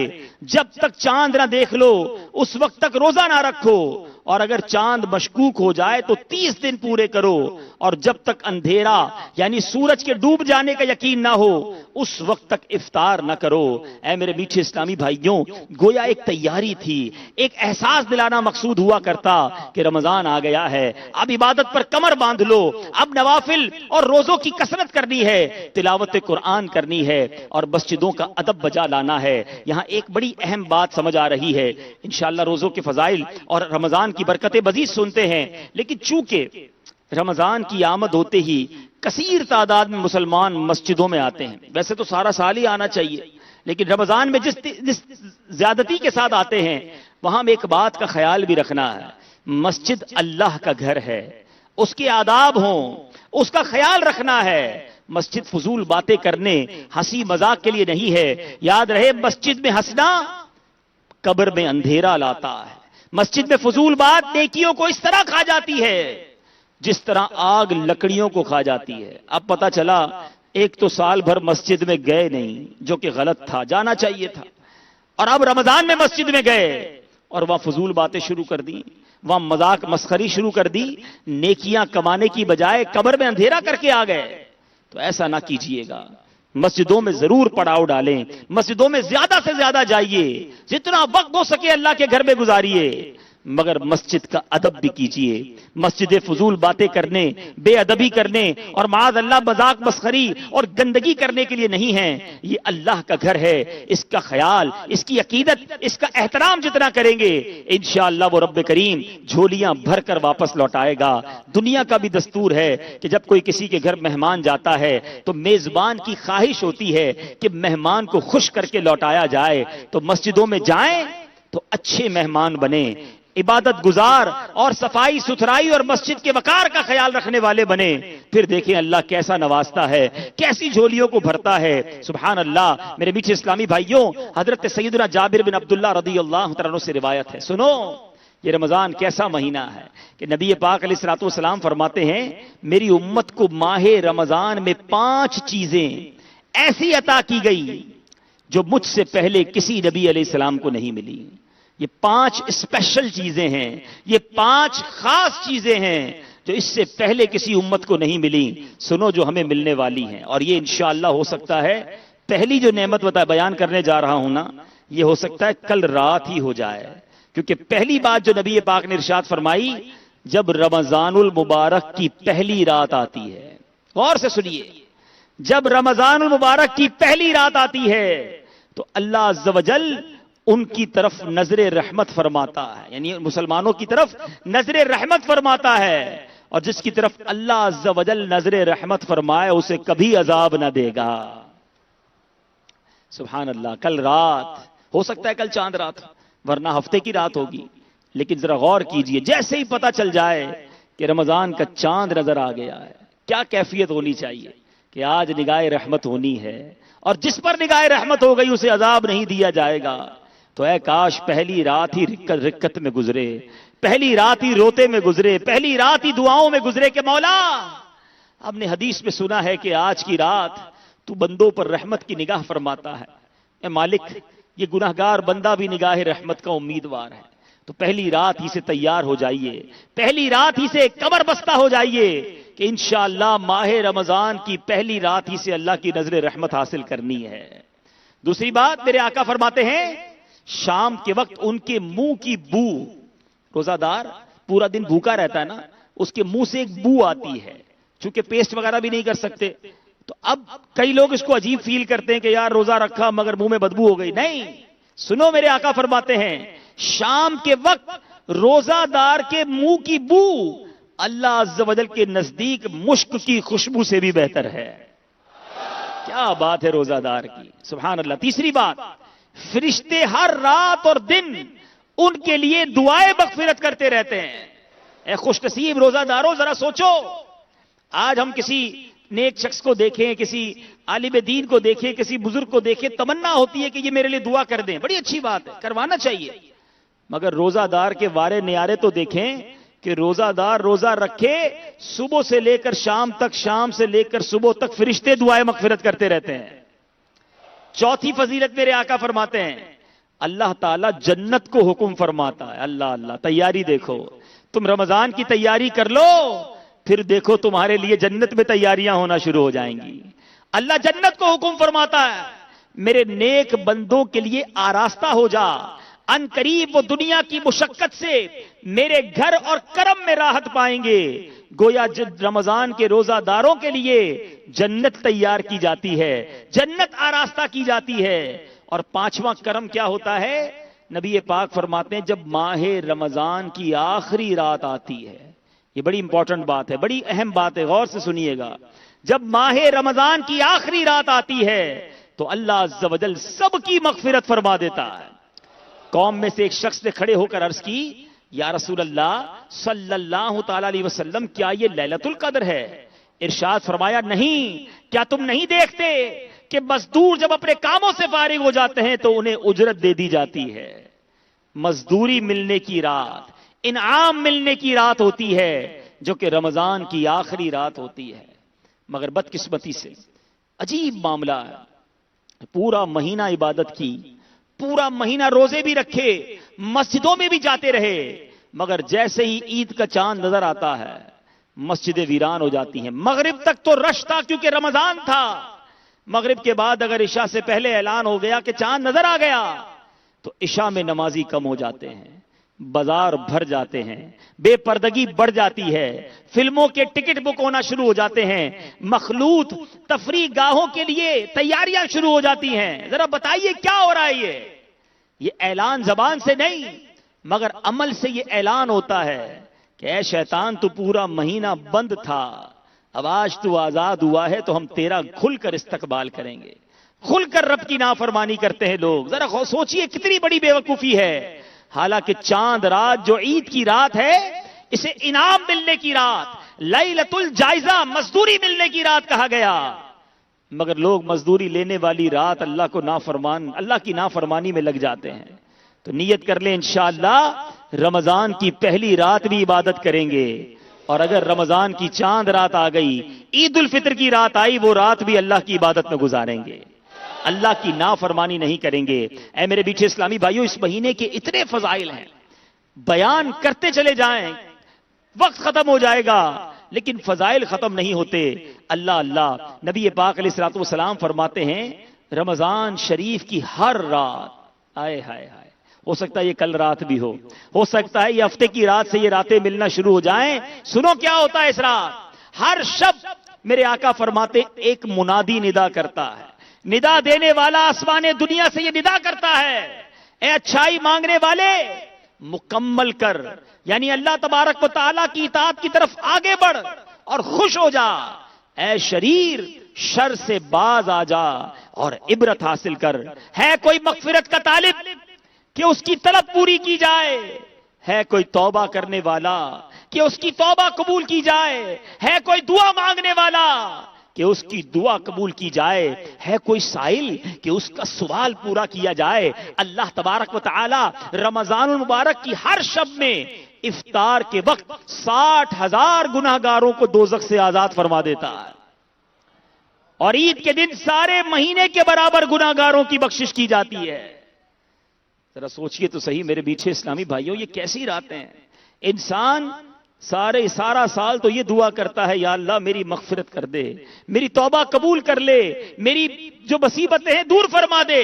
Speaker 3: جب تک چاند نہ دیکھ لو اس وقت تک روزہ نہ رکھو، اور اگر چاند مشکوک ہو جائے تو 30 دن پورے کرو، اور جب تک اندھیرا یعنی سورج کے ڈوب جانے کا یقین نہ ہو اس وقت تک افطار نہ کرو۔ اے میرے میٹھے اسلامی بھائیوں، گویا ایک تیاری تھی، ایک احساس دلانا مقصود ہوا کرتا کہ رمضان آ گیا ہے، اب عبادت پر کمر باندھ لو، اب نوافل اور روزوں کی کثرت کرنی ہے، تلاوت قرآن کرنی ہے اور مسجدوں کا ادب بجا لانا ہے۔ یہاں ایک بڑی اہم بات سمجھ آ رہی ہے، انشاءاللہ روزوں کے فضائل اور رمضان کی برکتیں مزید سنتے ہیں، لیکن چونکہ رمضان کی آمد ہوتے ہی کثیر تعداد میں مسلمان مسجدوں میں آتے ہیں، ویسے تو سارا سال ہی آنا چاہیے، لیکن رمضان میں جس زیادتی کے ساتھ آتے ہیں وہاں میں ایک بات کا خیال بھی رکھنا ہے، مسجد اللہ کا گھر ہے، اس کے آداب ہوں، اس کا خیال رکھنا ہے۔ مسجد فضول باتیں کرنے، ہنسی مذاق کے لیے نہیں ہے۔ یاد رہے مسجد میں ہنسنا قبر میں اندھیرا لاتا ہے، مسجد میں فضول بات نیکیوں کو اس طرح کھا جاتی ہے جس طرح آگ لکڑیوں کو کھا جاتی ہے۔ اب پتہ چلا ایک تو سال بھر مسجد میں گئے نہیں، جو کہ غلط تھا، جانا چاہیے تھا، اور اب رمضان میں مسجد میں گئے اور وہاں فضول باتیں شروع کر دی، وہاں مذاق مسخری شروع کر دی، نیکیاں کمانے کی بجائے قبر میں اندھیرا کر کے آ گئے۔ تو ایسا نہ کیجئے گا، مسجدوں میں ضرور پڑاؤ ڈالیں، مسجدوں میں زیادہ سے زیادہ جائیے، جتنا وقت ہو سکے اللہ کے گھر میں گزاریے، مگر مسجد کا ادب بھی کیجئے۔ مسجد فضول باتیں کرنے، بے ادبی کرنے اور معاذ اللہ مذاق مسخری اور گندگی کرنے کے لیے نہیں ہے، یہ اللہ کا گھر ہے، اس کا خیال، اس کی عقیدت، اس کا احترام جتنا کریں گے انشاءاللہ وہ رب کریم جھولیاں بھر کر واپس لوٹائے گا۔ دنیا کا بھی دستور ہے کہ جب کوئی کسی کے گھر مہمان جاتا ہے تو میزبان کی خواہش ہوتی ہے کہ مہمان کو خوش کر کے لوٹایا جائے، تو مسجدوں میں جائیں تو اچھے مہمان بنیں، عبادت گزار اور صفائی ستھرائی اور مسجد کے وقار کا خیال رکھنے والے بنے، پھر دیکھیں اللہ کیسا نوازتا ہے، کیسی جھولیوں کو بھرتا ہے۔ سبحان اللہ۔ میرے میٹھے اسلامی بھائیوں، حضرت سیدنا جابر بن عبداللہ رضی اللہ عنہ سے روایت ہے، سنو یہ رمضان کیسا مہینہ ہے کہ نبی پاک علیہ الصلوۃ والسلام فرماتے ہیں میری امت کو ماہ رمضان میں 5 چیزیں ایسی عطا کی گئی جو مجھ سے پہلے کسی نبی علیہ السلام کو نہیں ملی۔ یہ 5 اسپیشل چیزیں ہیں، یہ 5 خاص چیزیں ہیں جو اس سے پہلے کسی امت کو نہیں ملی۔ سنو جو ہمیں ملنے والی ہیں، اور یہ انشاءاللہ ہو سکتا ہے پہلی جو نعمت بیان کرنے جا رہا ہوں نا، یہ ہو سکتا ہے کل رات ہی ہو جائے، کیونکہ پہلی بات جو نبی پاک نے ارشاد فرمائی جب رمضان المبارک کی پہلی رات آتی ہے، غور سے سنیے، جب رمضان المبارک کی پہلی رات آتی ہے تو اللہ عز و جل ان کی طرف نظر رحمت فرماتا ہے، یعنی مسلمانوں کی طرف نظر رحمت فرماتا ہے، اور جس کی طرف اللہ عز و جل نظر رحمت فرمائے اسے کبھی عذاب نہ دے گا۔ سبحان اللہ۔ کل رات ہو سکتا ہے کل چاند رات، ورنہ ہفتے کی رات ہوگی. لیکن ذرا غور کیجئے، جیسے ہی پتہ چل جائے کہ رمضان کا چاند نظر آ گیا ہے، کیا کیفیت ہونی چاہیے کہ آج نگاہ رحمت ہونی ہے، اور جس پر نگاہ رحمت ہو گئی اسے عذاب نہیں دیا جائے گا. تو اے کاش پہلی رات ہی رکت میں گزرے، پہلی رات ہی روتے میں گزرے، پہلی رات ہی دعاؤں میں گزرے کہ مولا، ہم نے حدیث میں سنا ہے کہ آج کی رات تو بندوں پر رحمت کی نگاہ فرماتا ہے. اے مالک، یہ گناہگار بندہ بھی نگاہ رحمت کا امیدوار ہے. تو پہلی رات ہی سے تیار ہو جائیے، پہلی رات ہی سے قمر بستہ ہو جائیے کہ انشاءاللہ ماہ رمضان کی پہلی رات ہی سے اللہ کی نظر رحمت حاصل کرنی ہے. دوسری بات، میرے آقا فرماتے ہیں شام کے وقت ان کے منہ کی بو، روزہ دار پورا دن بھوکا رہتا ہے نا، اس کے منہ سے ایک بو آتی ہے، چونکہ پیسٹ وغیرہ بھی نہیں کر سکتے. تو اب کئی لوگ اس کو عجیب فیل کرتے ہیں کہ یار روزہ رکھا مگر منہ میں بدبو ہو گئی. نہیں، سنو، میرے آقا فرماتے ہیں شام کے وقت روزہ دار کے منہ کی بو اللہ عز و جل کے نزدیک مشک کی خوشبو سے بھی بہتر ہے. کیا بات ہے روزہ دار کی، سبحان اللہ. تیسری بات، فرشتے ہر رات اور دن ان کے لیے دعائیں مغفرت کرتے رہتے ہیں. اے خوش نصیب روزہ داروں، ذرا سوچو، آج ہم کسی نیک شخص کو دیکھیں، کسی عالم دین کو دیکھیں، کسی بزرگ کو دیکھیں، تمنا ہوتی ہے کہ یہ میرے لیے دعا کر دیں. بڑی اچھی بات ہے، کروانا چاہیے. مگر روزہ دار کے وارے نیارے تو دیکھیں کہ روزہ دار روزہ رکھے، صبح سے لے کر شام تک، شام سے لے کر صبح تک فرشتے دعائیں مغفرت کرتے رہتے ہیں. چوتھی فضیلت میرے آقا فرماتے ہیں اللہ تعالیٰ جنت کو حکم فرماتا ہے. اللہ اللہ، تیاری دیکھو، تم رمضان کی تیاری کر لو، پھر دیکھو تمہارے لیے جنت میں تیاریاں ہونا شروع ہو جائیں گی. اللہ جنت کو حکم فرماتا ہے میرے نیک بندوں کے لیے آراستہ ہو جا، ان قریب وہ دنیا کی مشقت سے میرے گھر اور کرم میں راحت پائیں گے. گویا رمضان کے روزہ داروں کے لیے جنت تیار کی جاتی ہے، جنت آراستہ کی جاتی ہے. اور پانچواں کرم کیا ہوتا ہے؟ نبی پاک فرماتے ہیں جب ماہ رمضان کی آخری رات آتی ہے، یہ بڑی امپورٹنٹ بات ہے، بڑی اہم بات ہے، غور سے سنیے گا. جب ماہ رمضان کی آخری رات آتی ہے تو اللہ عز و جل سب کی مغفرت فرما دیتا ہے. قوم میں سے ایک شخص نے کھڑے ہو کر عرض کی یا رسول اللہ صلی اللہ تعالی علیہ وسلم، کیا یہ لیلۃ القدر ہے؟ ارشاد فرمایا نہیں، کیا تم نہیں دیکھتے کہ مزدور جب اپنے کاموں سے فارغ ہو جاتے ہیں تو انہیں اجرت دے دی جاتی ہے. مزدوری ملنے کی رات، انعام ملنے کی رات ہوتی ہے جو کہ رمضان کی آخری رات ہوتی ہے. مگر بدقسمتی سے عجیب معاملہ ہے، پورا مہینہ عبادت کی، پورا مہینہ روزے بھی رکھے، مسجدوں میں بھی جاتے رہے، مگر جیسے ہی عید کا چاند نظر آتا ہے مسجدیں ویران ہو جاتی ہیں. مغرب تک تو رش تھا کیونکہ رمضان تھا، مغرب کے بعد اگر عشاء سے پہلے اعلان ہو گیا کہ چاند نظر آ گیا تو عشاء میں نمازی کم ہو جاتے ہیں، بازار بھر جاتے ہیں، بے پردگی بڑھ جاتی ہے، فلموں کے ٹکٹ بک ہونا شروع ہو جاتے ہیں، مخلوط تفریح گاہوں کے لیے تیاریاں شروع ہو جاتی ہیں. ذرا بتائیے کیا ہو رہا ہے؟ یہ اعلان زبان سے نہیں مگر عمل سے یہ اعلان ہوتا ہے کہ اے شیطان تو پورا مہینہ بند تھا، اب آج تو آزاد ہوا ہے تو ہم تیرا کھل کر استقبال کریں گے. کھل کر رب کی نافرمانی کرتے ہیں لوگ. ذرا سوچئے کتنی بڑی بے وقوفی ہے. حالانکہ چاند رات جو عید کی رات ہے اسے انعام ملنے کی رات، لیلۃ الجائزہ، مزدوری ملنے کی رات کہا گیا، مگر لوگ مزدوری لینے والی رات اللہ کی نافرمانی میں لگ جاتے ہیں. تو نیت کر لیں انشاءاللہ رمضان کی پہلی رات بھی عبادت کریں گے، اور اگر رمضان کی چاند رات آ گئی، عید الفطر کی رات آئی، وہ رات بھی اللہ کی عبادت میں گزاریں گے، اللہ کی نافرمانی نہیں کریں گے. اے میرے بیٹھے اسلامی بھائیوں، اس مہینے کے اتنے فضائل ہیں، بیان کرتے چلے جائیں وقت ختم ہو جائے گا، لیکن فضائل ختم نہیں ہوتے. اللہ اللہ، نبی پاک علیہ الصلوۃ والسلام فرماتے ہیں رمضان شریف کی ہر رات، آئے ہائے ہائے، ہو سکتا ہے یہ کل رات بھی ہو سکتا ہے یہ ہفتے کی رات سے یہ راتیں ملنا شروع ہو جائیں. سنو کیا ہوتا ہے اس رات. ہر شب میرے آقا فرماتے ایک منادی ندا کرتا ہے، ندا دینے والا آسمان دنیا سے یہ ندا کرتا ہے اے اچھائی مانگنے والے مکمل کر، یعنی اللہ تبارک و تعالیٰ کی اطاعت کی طرف آگے بڑھ اور خوش ہو جا. اے شریر شر سے باز آ جا، اور عبرت حاصل کر. ہے کوئی مغفرت کا طالب کہ اس کی طلب پوری کی جائے؟ ہے کوئی توبہ کرنے والا کہ اس کی توبہ قبول کی جائے؟ ہے کوئی دعا مانگنے والا کہ اس کی دعا قبول کی جائے؟ ہے کوئی سائل کہ اس کا سوال پورا کیا جائے؟ اللہ تبارک و تعالی رمضان المبارک کی ہر شب میں افطار کے وقت 60,000 گناہگاروں کو دوزخ سے آزاد فرما دیتا ہے، اور عید کے دن سارے مہینے کے برابر گناہگاروں کی بخشش کی جاتی ہے. ذرا سوچئے تو صحیح میرے میٹھے اسلامی بھائیوں، یہ کیسی راتیں ہیں؟ انسان سارا سال تو یہ دعا کرتا ہے یا اللہ میری مغفرت کر دے، میری توبہ قبول کر لے، میری جو مصیبتیں ہیں دور فرما دے،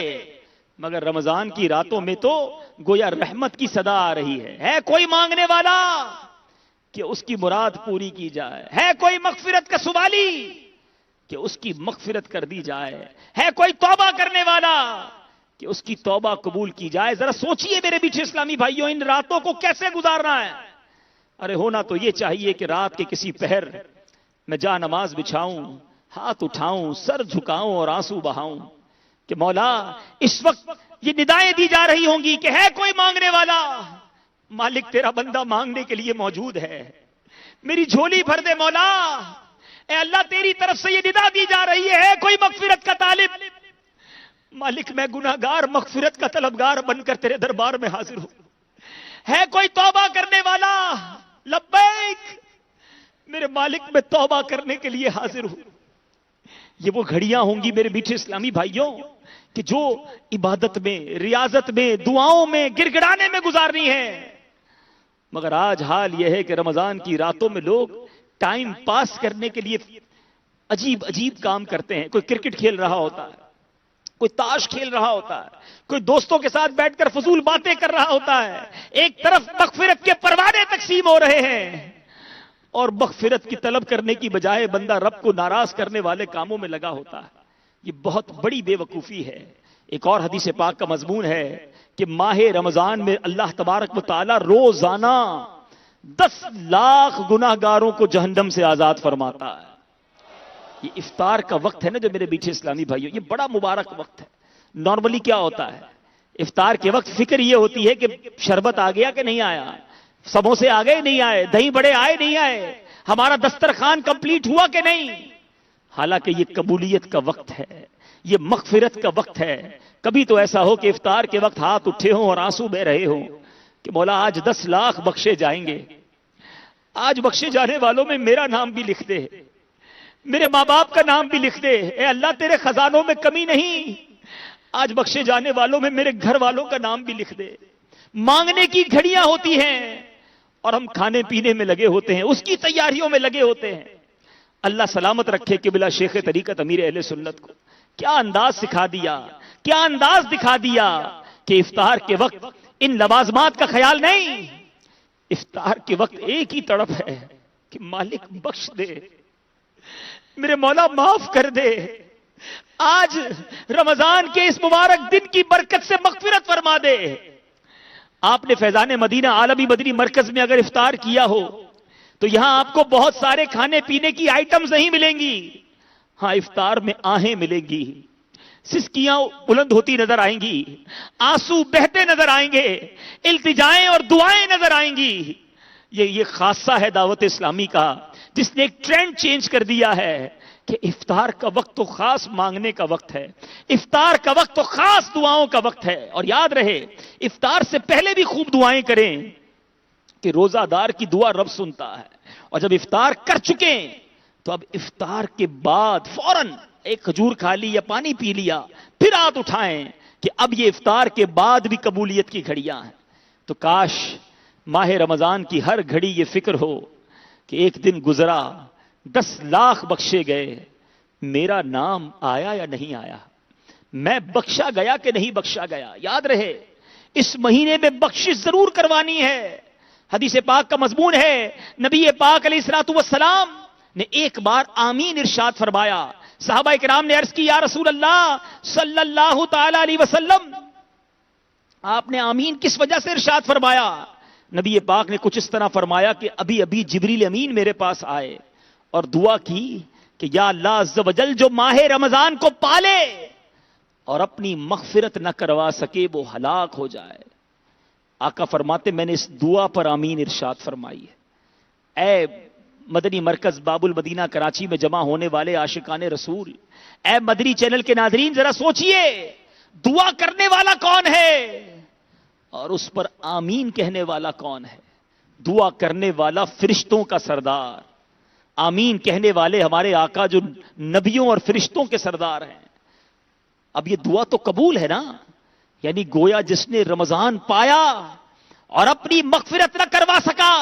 Speaker 3: مگر رمضان کی راتوں میں تو گویا رحمت کی صدا آ رہی ہے. ہے کوئی مانگنے والا کہ اس کی مراد پوری کی جائے؟ ہے کوئی مغفرت کا سوالی کہ اس کی مغفرت کر دی جائے؟ ہے کوئی توبہ کرنے والا کہ اس کی توبہ قبول کی جائے؟ ذرا سوچئے میرے پیچھے اسلامی بھائیوں، ان راتوں کو کیسے گزارنا ہے. ارے ہونا تو یہ چاہیے کہ رات کے کسی پہر میں جا نماز بچھاؤں، ہاتھ اٹھاؤں، سر جھکاؤں اور آنسو بہاؤں کہ مولا اس وقت یہ ندائیں دی جا رہی ہوں گی کہ ہے کوئی مانگنے والا. مالک تیرا بندہ مانگنے کے لیے موجود ہے، میری جھولی بھر دے مولا. اے اللہ تیری طرف سے یہ ندا دی جا رہی ہے کوئی مغفرت کا طالب. مالک میں گناہگار مغفرت کا طلبگار بن کر تیرے دربار میں حاضر ہوں. ہے کوئی توبہ کرنے والا؟ لبیک میرے مالک میں توبہ کرنے کے لیے حاضر ہوں. یہ وہ گھڑیاں ہوں گی میرے میٹھے اسلامی بھائیوں کہ جو عبادت میں، ریاضت میں، دعاؤں میں، گر گڑانے میں گزارنی ہے. مگر آج حال یہ ہے کہ رمضان کی راتوں میں لوگ ٹائم پاس کرنے کے لیے عجیب کام کرتے ہیں. کوئی کرکٹ کھیل رہا ہوتا ہے، کوئی تاش کھیل رہا ہوتا ہے، کوئی دوستوں کے ساتھ بیٹھ کر فضول باتیں کر رہا ہوتا ہے. ایک طرف مغفرت کے پروانے تقسیم ہو رہے ہیں اور مغفرت کی طلب کرنے کی بجائے بندہ رب کو ناراض کرنے والے کاموں میں لگا ہوتا ہے. یہ بہت بڑی بے وقوفی ہے. ایک اور حدیث پاک کا مضمون ہے کہ ماہ رمضان میں اللہ تبارک و تعالی روزانہ 10 لاکھ گناہگاروں کو جہنم سے آزاد فرماتا ہے. یہ افطار کا وقت ہے نا جو میرے بیچے اسلامی بھائیوں، یہ بڑا مبارک وقت ہے. نارملی کیا ہوتا ہے افطار کے وقت؟ فکر یہ ہوتی ہے کہ شربت آ گیا کہ نہیں آیا، سموسے آ گئے نہیں آئے، دہی بڑے آئے نہیں آئے، ہمارا دسترخوان کمپلیٹ ہوا کہ نہیں. حالانکہ یہ قبولیت کا وقت ہے، یہ مغفرت کا وقت ہے. کبھی تو ایسا ہو کہ افطار کے وقت ہاتھ اٹھے ہوں اور آنسو بہ رہے ہوں کہ مولا آج 10 لاکھ بخشے جائیں گے. آج بخشے جانے والوں میں میرا نام بھی لکھ دے، میرے ماں باپ کا نام بھی لکھ دے. اے اللہ تیرے خزانوں میں کمی نہیں، آج بخشے جانے والوں میں میرے گھر والوں کا نام بھی لکھ دے. مانگنے کی گھڑیاں ہوتی ہیں اور ہم کھانے پینے میں لگے ہوتے ہیں، اس کی تیاریوں میں لگے ہوتے ہیں. اللہ سلامت رکھے کہ بلا شیخ طریقت امیر اہل سنت کو کیا انداز سکھا دیا، کیا انداز دکھا دیا کہ افطار کے وقت ان لوازمات کا خیال نہیں. افطار کے وقت ایک ہی تڑپ ہے کہ مالک بخش دے، میرے مولا معاف کر دے، آج رمضان کے اس مبارک دن کی برکت سے مغفرت فرما دے. آپ نے فیضان مدینہ عالمی مدنی مرکز میں اگر افطار کیا ہو تو یہاں آپ کو بہت سارے کھانے پینے کی آئٹمز نہیں ملیں گی. ہاں افطار میں آہیں ملیں گی، سسکیاں بلند ہوتی نظر آئیں گی، آنسو بہتے نظر آئیں گے، التجائیں اور دعائیں نظر آئیں گی. یہ خاصہ ہے دعوت اسلامی کا جس نے ایک ٹرینڈ چینج کر دیا ہے کہ افطار کا وقت تو خاص مانگنے کا وقت ہے، افطار کا وقت تو خاص دعاؤں کا وقت ہے. اور یاد رہے افطار سے پہلے بھی خوب دعائیں کریں کہ روزہ دار کی دعا رب سنتا ہے. اور جب افطار کر چکے تو اب افطار کے بعد فوراً ایک کھجور کھا لی یا پانی پی لیا، پھر ہاتھ اٹھائیں کہ اب یہ افطار کے بعد بھی قبولیت کی گھڑیاں ہیں. تو کاش ماہ رمضان کی ہر گھڑی یہ فکر ہو کہ ایک دن گزرا 10 لاکھ بخشے گئے، میرا نام آیا یا نہیں آیا، میں بخشا گیا کہ نہیں بخشا گیا. یاد رہے اس مہینے میں بخشش ضرور کروانی ہے. حدیث پاک کا مضمون ہے نبی پاک علیہ الصلوۃ والسلام نے ایک بار آمین ارشاد فرمایا. صحابہ کرام نے عرض کی یا رسول اللہ صلی اللہ تعالی علیہ وسلم آپ نے آمین کس وجہ سے ارشاد فرمایا؟ نبی پاک نے کچھ اس طرح فرمایا کہ ابھی ابھی جبریل امین میرے پاس آئے اور دعا کی کہ یا اللہ عز و جل جو ماہ رمضان کو پالے اور اپنی مغفرت نہ کروا سکے وہ ہلاک ہو جائے. آقا فرماتے میں نے اس دعا پر آمین ارشاد فرمائی ہے. اے مدنی مرکز باب المدینہ کراچی میں جمع ہونے والے عاشقان رسول، اے مدنی چینل کے ناظرین، ذرا سوچئے دعا کرنے والا کون ہے اور اس پر آمین کہنے والا کون ہے؟ دعا کرنے والا فرشتوں کا سردار، آمین کہنے والے ہمارے آقا جو نبیوں اور فرشتوں کے سردار ہیں. اب یہ دعا تو قبول ہے نا، یعنی گویا جس نے رمضان پایا اور اپنی مغفرت نہ کروا سکا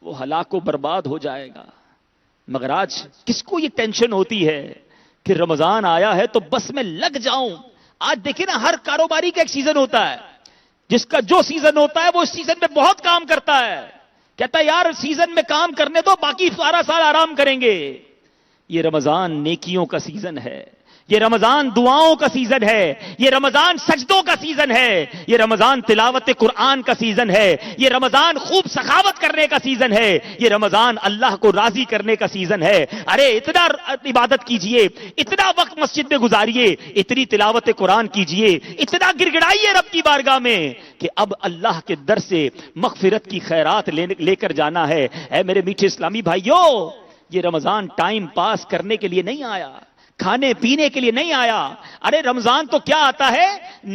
Speaker 3: وہ ہلاک و برباد ہو جائے گا. مگر آج کس کو یہ ٹینشن ہوتی ہے کہ رمضان آیا ہے تو بس میں لگ جاؤں. آج دیکھیں نا، ہر کاروباری کا ایک سیزن ہوتا ہے، جس کا جو سیزن ہوتا ہے وہ اس سیزن میں بہت کام کرتا ہے، کہتا ہے یار سیزن میں کام کرنے دو، باقی سارا سال آرام کریں گے. یہ رمضان نیکیوں کا سیزن ہے، یہ رمضان دعاؤں کا سیزن ہے، یہ رمضان سجدوں کا سیزن ہے، یہ رمضان تلاوت قرآن کا سیزن ہے، یہ رمضان خوب سخاوت کرنے کا سیزن ہے، یہ رمضان اللہ کو راضی کرنے کا سیزن ہے. ارے اتنا عبادت کیجئے، اتنا وقت مسجد میں گزاریے، اتنی تلاوت قرآن کیجئے، اتنا گڑگڑائیے رب کی بارگاہ میں کہ اب اللہ کے در سے مغفرت کی خیرات لے کر جانا ہے. اے میرے میٹھے اسلامی بھائیوں، یہ رمضان ٹائم پاس کرنے کے لیے نہیں آیا، کھانے پینے کے لیے نہیں آیا. ارے رمضان تو کیا آتا ہے،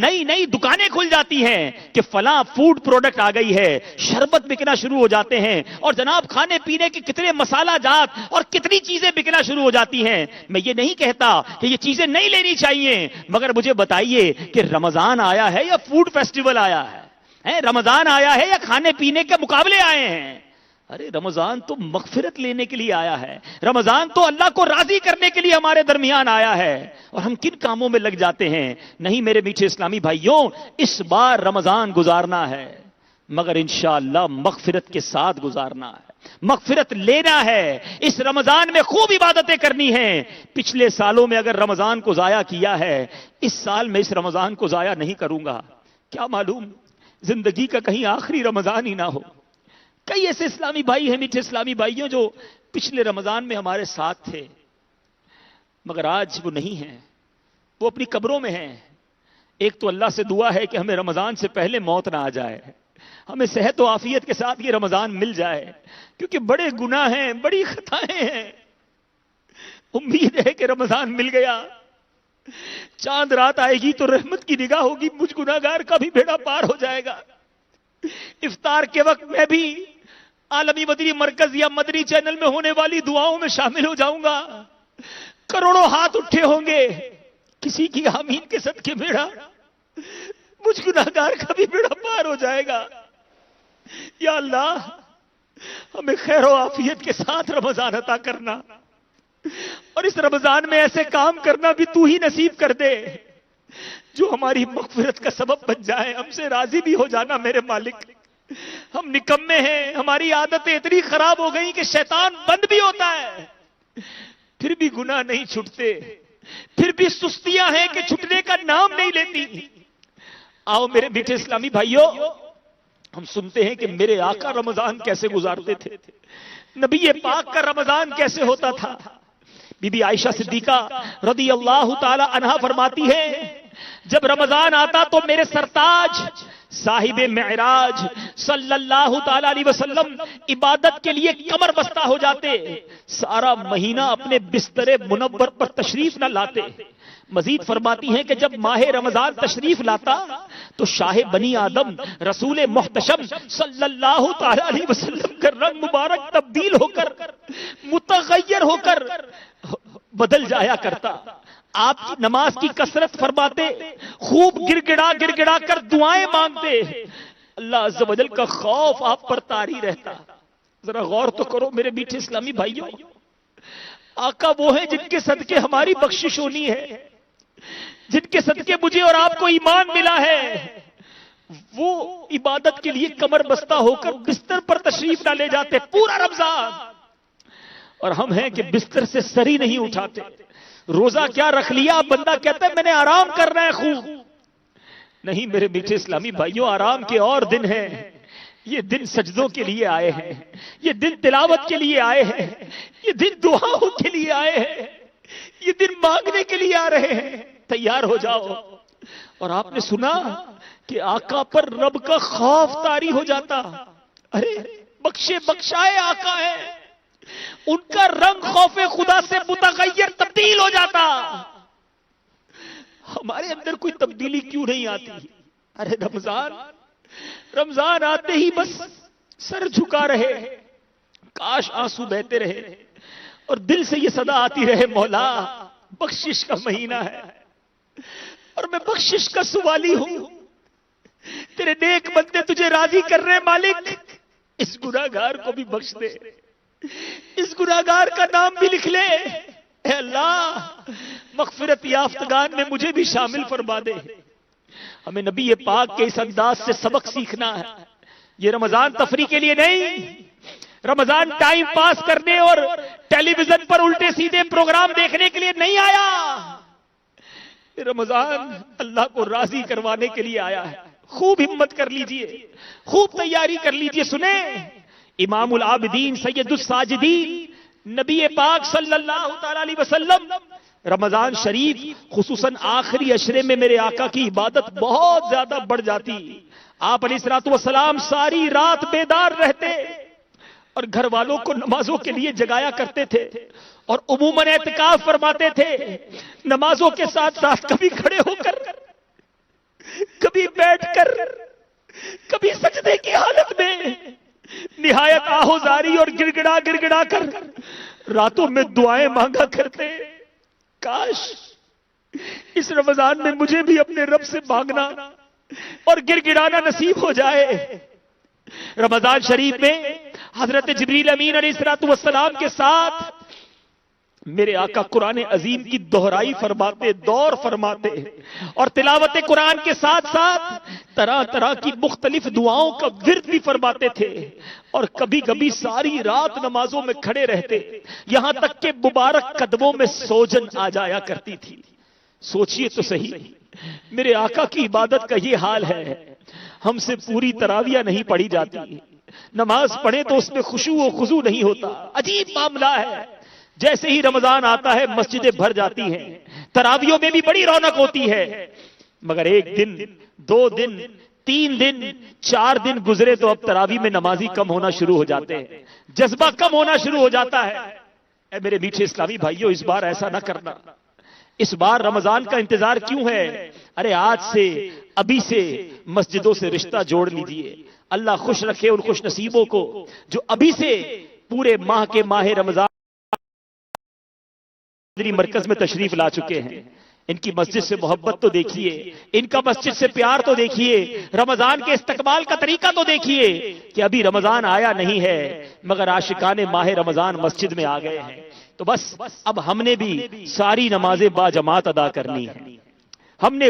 Speaker 3: نئی نئی دکانیں کھل جاتی ہیں کہ فلاں فوڈ پروڈکٹ آ گئی ہے، شربت بکنا شروع ہو جاتے ہیں، اور جناب کھانے پینے کے کتنے مسالہ جات اور کتنی چیزیں بکنا شروع ہو جاتی ہیں. میں یہ نہیں کہتا کہ یہ چیزیں نہیں لینی چاہیے، مگر مجھے بتائیے کہ رمضان آیا ہے یا فوڈ فیسٹیول آیا ہے؟ رمضان آیا ہے یا کھانے پینے کے مقابلے آئے ہیں؟ ارے رمضان تو مغفرت لینے کے لیے آیا ہے، رمضان تو اللہ کو راضی کرنے کے لیے ہمارے درمیان آیا ہے. اور ہم کن کاموں میں لگ جاتے ہیں؟ نہیں میرے میٹھے اسلامی بھائیوں، اس بار رمضان گزارنا ہے مگر انشاءاللہ مغفرت کے ساتھ گزارنا ہے، مغفرت لینا ہے. اس رمضان میں خوب عبادتیں کرنی ہیں. پچھلے سالوں میں اگر رمضان کو ضائع کیا ہے، اس سال میں اس رمضان کو ضائع نہیں کروں گا. کیا معلوم زندگی کا کہیں آخری رمضان ہی نہ ہو. کئی ایسے اسلامی بھائی ہیں میٹھے اسلامی بھائیوں جو پچھلے رمضان میں ہمارے ساتھ تھے مگر آج وہ نہیں ہیں، وہ اپنی قبروں میں ہیں. ایک تو اللہ سے دعا ہے کہ ہمیں رمضان سے پہلے موت نہ آ جائے، ہمیں صحت و عافیت کے ساتھ یہ رمضان مل جائے، کیونکہ بڑے گناہ ہیں، بڑی خطائیں ہیں. امید ہے کہ رمضان مل گیا، چاند رات آئے گی تو رحمت کی نگاہ ہوگی، مجھ گناہگار کا بھی بیڑا پار ہو جائے گا. افطار کے وقت میں بھی عالمی مدنی مرکز یا مدنی چینل میں ہونے والی دعاؤں میں شامل ہو جاؤں گا. کروڑوں ہاتھ اٹھے ہوں گے، کسی کی آمین کے صدقے بیڑا مجھ گناہگار کا بھی بیڑا پار ہو جائے گا. یا اللہ ہمیں خیر و عافیت کے ساتھ رمضان عطا کرنا، اور اس رمضان میں ایسے کام کرنا بھی تو ہی نصیب کر دے جو ہماری مغفرت کا سبب بن جائے. ہم سے راضی بھی ہو جانا میرے مالک. ہم نکمے ہیں، ہماری عادتیں اتنی خراب ہو گئی کہ شیطان بند بھی ہوتا ہے پھر بھی گناہ نہیں چھٹتے، پھر بھی سستیاں ہیں کہ چھٹنے کا نام نہیں لیتی. آؤ میرے میٹھے اسلامی بھائیوں، ہم سنتے ہیں کہ میرے آقا رمضان کیسے گزارتے تھے، نبی پاک کا رمضان کیسے ہوتا تھا. بی بی عائشہ صدیقہ رضی اللہ تعالی عنہا فرماتی ہے جب رمضان آتا تو میرے سرتاج صاحب معراج صلی اللہ تعالی علیہ وسلم عبادت کے لیے کمر بستہ ہو جاتے، سارا مہینہ اپنے بستر منور پر تشریف نہ لاتے. مزید فرماتی ہیں کہ جب ماہ رمضان تشریف لاتا تو شاہ بنی آدم رسول محتشم صلی اللہ تعالی علیہ وسلم کا رنگ مبارک تبدیل ہو کر متغیر ہو کر بدل جایا کرتا. آپ کی نماز کی کثرت فرماتے، خوب گڑ گڑا کر دعائیں مانگتے، اللہ عز و جل کا خوف آپ پر طاری رہتا. ذرا غور تو کرو میرے میٹھے اسلامی بھائیوں، آقا وہ ہیں جن کے صدقے ہماری بخشش ہونی ہے، جن کے صدقے مجھے اور آپ کو ایمان ملا ہے. وہ عبادت کے لیے کمر بستہ ہو کر بستر پر تشریف نہ لے جاتے پورا رمضان، اور ہم ہیں کہ بستر سے سری نہیں اٹھاتے. روزہ کیا رکھ لیا، بندہ کہتا ہے میں نے آرام کرنا ہے خوب. نہیں میرے میٹھے اسلامی بھائیوں، آرام کے اور دن ہیں. یہ دن سجدوں کے لیے آئے ہیں، یہ دن تلاوت کے لیے آئے ہیں، یہ دن دعاؤں کے لیے آئے ہیں، یہ دن مانگنے کے لیے آ رہے ہیں. تیار ہو جاؤ. اور آپ نے سنا کہ آقا پر رب کا خوف طاری ہو جاتا. ارے بخشے بخشائے آقا ہے, ان کا رنگ خوف خدا سے متغیر تبدیل ہو جاتا. ہمارے اندر کوئی تبدیلی کیوں نہیں آتی؟ ارے رمضان آتے ہی بس سر جھکا رہے, کاش آنسو بہتے رہے اور دل سے یہ صدا آتی رہے, مولا بخشش کا مہینہ ہے اور میں بخشش کا سوالی ہوں, تیرے نیک بندے تجھے راضی کر رہے, مالک اس گناہگار کو بھی بخش دے, اس گناہگار کا نام بھی لکھ لے. اے اللہ مغفرت یافتگان میں مجھے بھی شامل فرما دے. ہمیں نبی پاک کے اس انداز سے سبق سیکھنا ہے. یہ رمضان تفریح کے لیے نہیں, رمضان ٹائم پاس کرنے اور ٹیلی ویژن پر الٹے سیدھے پروگرام دیکھنے کے لیے نہیں آیا. رمضان اللہ کو راضی کروانے کے لیے آیا ہے. خوب ہمت کر لیجئے, خوب تیاری کر لیجئے. سنیں, امام العابدین سید الساجدین نبی پاک صلی اللہ تعالی علیہ وسلم رمضان شریف خصوصاً آخری عشرے میں میرے آقا کی عبادت بہت زیادہ بڑھ جاتی. آپ علیہ الصلوۃ والسلام ساری رات بیدار رہتے اور گھر والوں کو نمازوں کے لیے جگایا کرتے تھے اور عموماً اعتکاف فرماتے تھے. نمازوں کے ساتھ ساتھ کبھی کھڑے ہو کر, کبھی بیٹھ کر, کبھی سجدے کی حالت میں نہایت آہوزاری اور گڑ گڑا کر راتوں میں دعائیں مانگا کرتے. کاش اس رمضان میں مجھے بھی اپنے رب سے مانگنا اور گڑ گڑانا نصیب ہو جائے. رمضان شریف میں حضرت جبریل امین علیہ الصلوۃ والسلام کے ساتھ میرے آقا قرآن عظیم کی دہرائی فرماتے, دور فرماتے اور تلاوت قرآن کے ساتھ ساتھ طرح طرح کی مختلف دعاؤں کا ورد بھی فرماتے تھے اور کبھی کبھی ساری رات نمازوں میں کھڑے رہتے, یہاں تک کہ مبارک قدموں میں سوجن آ جایا کرتی تھی. سوچئے تو صحیح, میرے آقا کی عبادت کا یہ حال ہے. ہم سے پوری تراویح نہیں پڑھی جاتی, نماز پڑھیں تو اس میں خشوع و خضوع نہیں ہوتا. عجیب معاملہ ہے. جیسے ہی رمضان آتا ہے مسجدیں بھر جاتی ہیں, تراویحوں میں بھی بڑی رونق ہوتی ہے, مگر ایک دن, 2 دن, 3 دن, 4 دن گزرے تو اب تراویح میں نمازی کم ہونا شروع ہو جاتے ہیں, جذبہ کم ہونا شروع ہو جاتا ہے. اے میرے میٹھے اسلامی بھائیوں, اس بار ایسا نہ کرنا. اس بار رمضان کا انتظار کیوں ہے؟ ارے آج سے, ابھی سے مسجدوں سے رشتہ جوڑ لیجئے. اللہ خوش رکھے ان خوش نصیبوں کو جو ابھی سے پورے ماہ کے ماہ رمضان مرکز میں تشریف لا چکے ہیں. ان کی مسجد سے محبت تو دیکھیے, ان کا مسجد سے پیار تو دیکھیے, رمضان کے استقبال کا طریقہ تو دیکھیے کہ ابھی رمضان آیا نہیں ہے مگر عاشقان ماہ رمضان مسجد میں آ گئے ہیں. تو بس اب ہم نے بھی ساری نمازیں با جماعت ادا کرنی ہے. ہم نے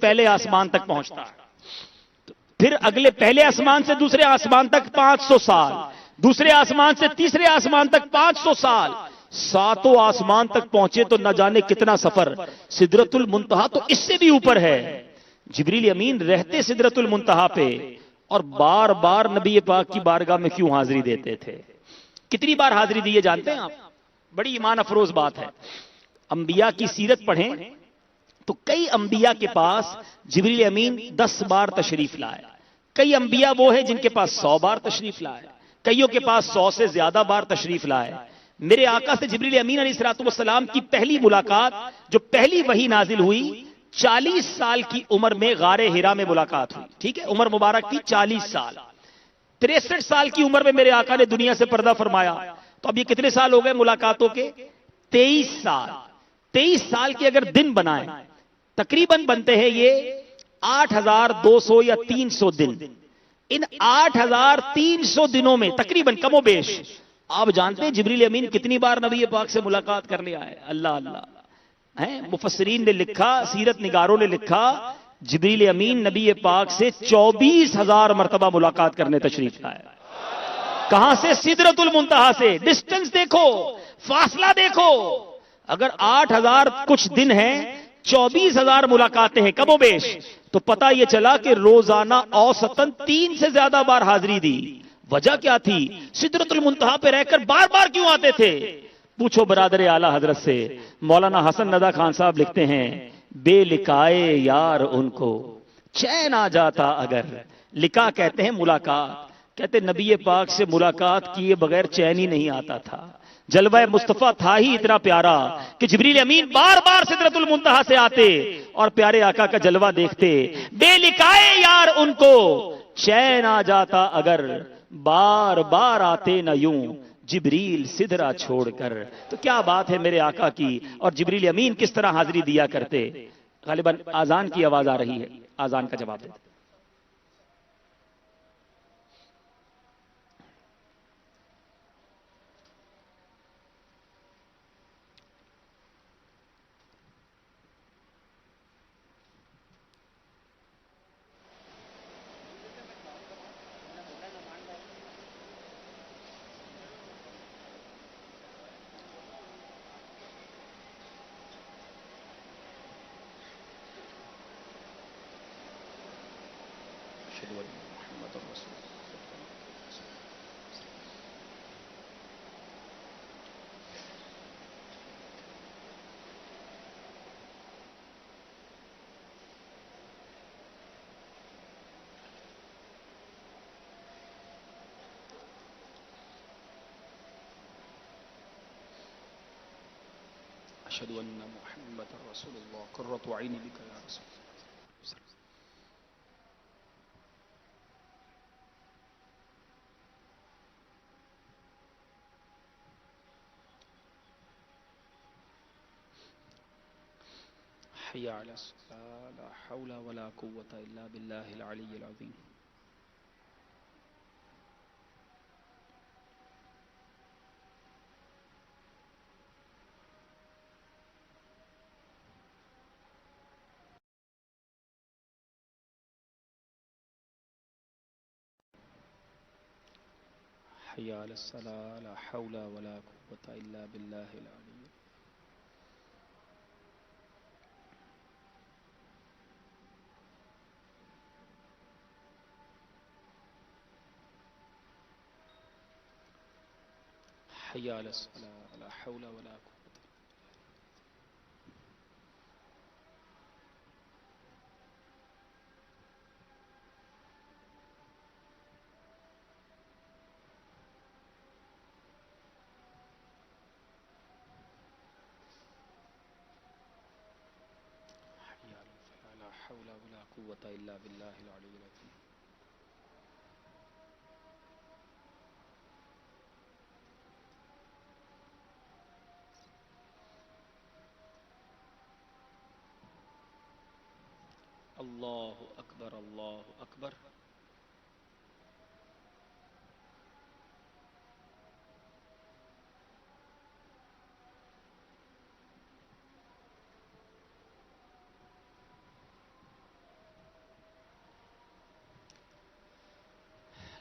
Speaker 3: پہلے آسمان تک پہنچتا ہے. پھر اگلے پہلے آسمان سے دوسرے آسمان تک 500 سال، دوسرے آسمان سے تیسرے آسمان تک 500 سال، ساتوں آسمان تک پہنچے تو نہ جانے کتنا سفر. سدرۃ المنتہا تو اس سے بھی اوپر ہے. جبریل امین رہتے سدرۃ المنتہا پہ اور بار بار نبی پاک کی بارگاہ میں کیوں حاضری دیتے تھے؟ کتنی بار حاضری دیے جانتے ہیں آپ؟ بڑی ایمان افروز بات ہے. انبیاء کی سیرت پڑھیں تو کئی انبیاء کے پاس جبریل امین 10 بار تشریف لائے. کئی انبیاء وہ ہیں جن کے پاس 100 بار تشریف لائے، کئیوں کے پاس 100 سے زیادہ بار تشریف لائے. میرے آقا سے جبریل امین علیہ الصلوۃ والسلام کی پہلی ملاقات، جو پہلی وحی نازل ہوئی، 40 سال کی عمر میں غار حرا میں ملاقات ہوئی. ٹھیک ہے، عمر مبارک کی 40 سال. 63 سال کی عمر میں میرے آقا نے دنیا سے پردہ فرمایا. تو اب یہ کتنے سال ہو گئے ملاقاتوں کے؟ 23 سال. 23 سال کے اگر دن بنائیں تقریباً بنتے ہیں یہ 8200 یا 300 دن. ان 8300 دنوں میں تقریباً کم و بیش آپ جانتے ہیں جبریل امین کتنی بار نبی پاک سے ملاقات کر لیا ہے؟ اللہ اللہ. مفسرین نے لکھا، سیرت نگاروں نے لکھا، جبریل امین نبی پاک سے 24,000 مرتبہ ملاقات کرنے تشریف لائے. کہاں سے؟ سدرۃ المنتہا سے. ڈسٹنس دیکھو، فاصلہ دیکھو. اگر 8,000 کچھ دن ہیں، 24,000 ملاقاتیں ہیں کم و بیش، تو پتہ یہ چلا کہ روزانہ اوسطاً 3 سے زیادہ بار حاضری دی. وجہ کیا تھی؟ سدرۃ المنتہا پہ رہ کر بار بار کیوں آتے تھے؟ پوچھو برادر اعلی حضرت سے. مولانا حسن ندا خان صاحب لکھتے ہیں، بے لکائے یار ان کو چین آ جاتا اگر. لکا کہتے ہیں ملاقات. کہتے نبی پاک سے ملاقات کیے بغیر چین ہی نہیں آتا تھا. جلوہ مصطفیٰ تھا ہی اتنا پیارا کہ جبریل امین بار بار سدرۃ المنتہا سے آتے اور پیارے آقا کا جلوہ دیکھتے. بے لکائے یار ان کو چین آ جاتا اگر، بار بار آتے نہ یوں جبریل سدرا چھوڑ کر. تو کیا بات ہے میرے آقا کی، اور جبریل امین کس طرح حاضری دیا کرتے. غالباً آذان کی آواز آ رہی ہے، آذان کا جواب دے. اشهد ان محمد رسول الله قرة عيني بك يا رسول الله. حي على الصلاة. لا حول ولا قوة الا بالله العلي العظيم. حي على الصلاة. لا حول ولا قوة الا بالله العلي. حي على الصلاة. لا حول ولا قوة. لا حول ولا قوة إلا بالله العلي العظيم. الله أكبر الله أكبر.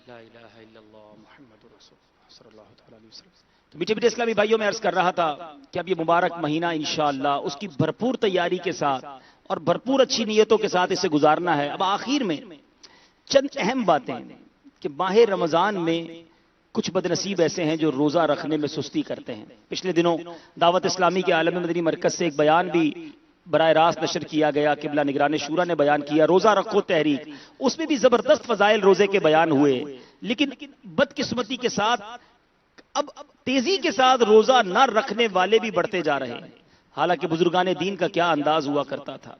Speaker 3: لا الہ الا اللہ محمد رسول اللہ صلی اللہ تعالی علیہ وسلم. تو میٹھے میٹھے اسلامی بھائیوں، میں عرض کر رہا تھا کہ اب یہ مبارک مہینہ انشاءاللہ اس کی بھرپور تیاری کے ساتھ اور بھرپور اچھی نیتوں کے ساتھ اسے گزارنا ہے. اب آخر میں چند اہم باتیں کہ ماہ رمضان میں کچھ بد نصیب ایسے ہیں جو روزہ رکھنے میں سستی کرتے ہیں. پچھلے دنوں دعوت اسلامی کے عالم مدنی مرکز سے ایک بیان بھی براہ راست نشر کیا گیا. قبلہ نگران شورا نے بیان کیا، روزہ رکھو تحریک. اس میں بھی زبردست فضائل روزے کے بیان ہوئے، لیکن بدقسمتی کے ساتھ اب تیزی کے ساتھ روزہ نہ رکھنے والے بھی بڑھتے جا رہے ہیں. حالانکہ بزرگان دین کا کیا انداز ہوا کرتا تھا،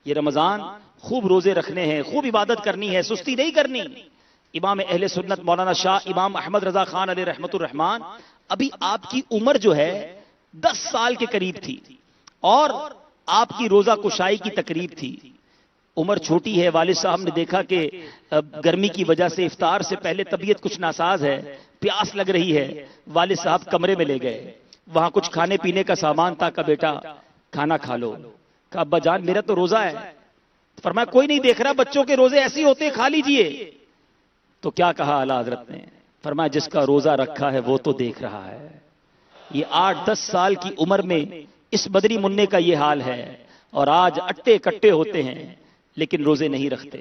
Speaker 3: یہ رمضان خوب روزے رکھنے ہیں، خوب عبادت کرنی ہے، سستی نہیں کرنی. امام اہل سنت مولانا شاہ امام احمد رضا خان علیہ رحمت الرحمان، ابھی آپ کی عمر جو ہے 10 سال کے قریب تھی اور آپ کی روزہ کشائی کی تقریب تھی. عمر چھوٹی ہے، والد صاحب نے دیکھا کہ گرمی کی وجہ سے افطار سے پہلے طبیعت کچھ ناساز ہے، پیاس لگ رہی ہے. والد صاحب کمرے میں لے گئے، وہاں کچھ کھانے پینے کا سامان تھا. کہا بیٹا کھانا کھا لو. کہا ابا جان میرا تو روزہ ہے. فرمایا کوئی نہیں دیکھ رہا، بچوں کے روزے ایسے ہوتے کھا لیجئے. تو کیا کہا اعلیٰ حضرت نے؟ فرمایا جس کا روزہ رکھا ہے وہ تو دیکھ رہا ہے. یہ 8-10 سال کی عمر میں اس بدری منع کا یہ حال ہے، اور آج اٹے کٹے ہوتے ہیں لیکن روزے نہیں رکھتے.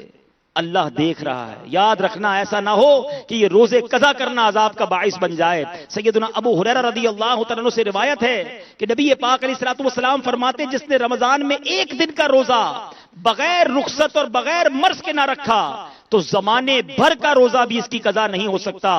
Speaker 3: اللہ دیکھ رہا ہے. یاد رکھنا ایسا نہ ہو کہ یہ روزے قضا کرنا عذاب کا باعث بن جائے. سیدنا ابو ہریرہ رضی اللہ تعالیٰ عنہ سے روایت ہے کہ نبی پاک علیہ الصلوۃ والسلام فرماتے جس نے رمضان میں ایک دن کا روزہ بغیر رخصت اور بغیر مرض کے نہ رکھا تو زمانے بھر کا روزہ بھی اس کی قضا نہیں ہو سکتا،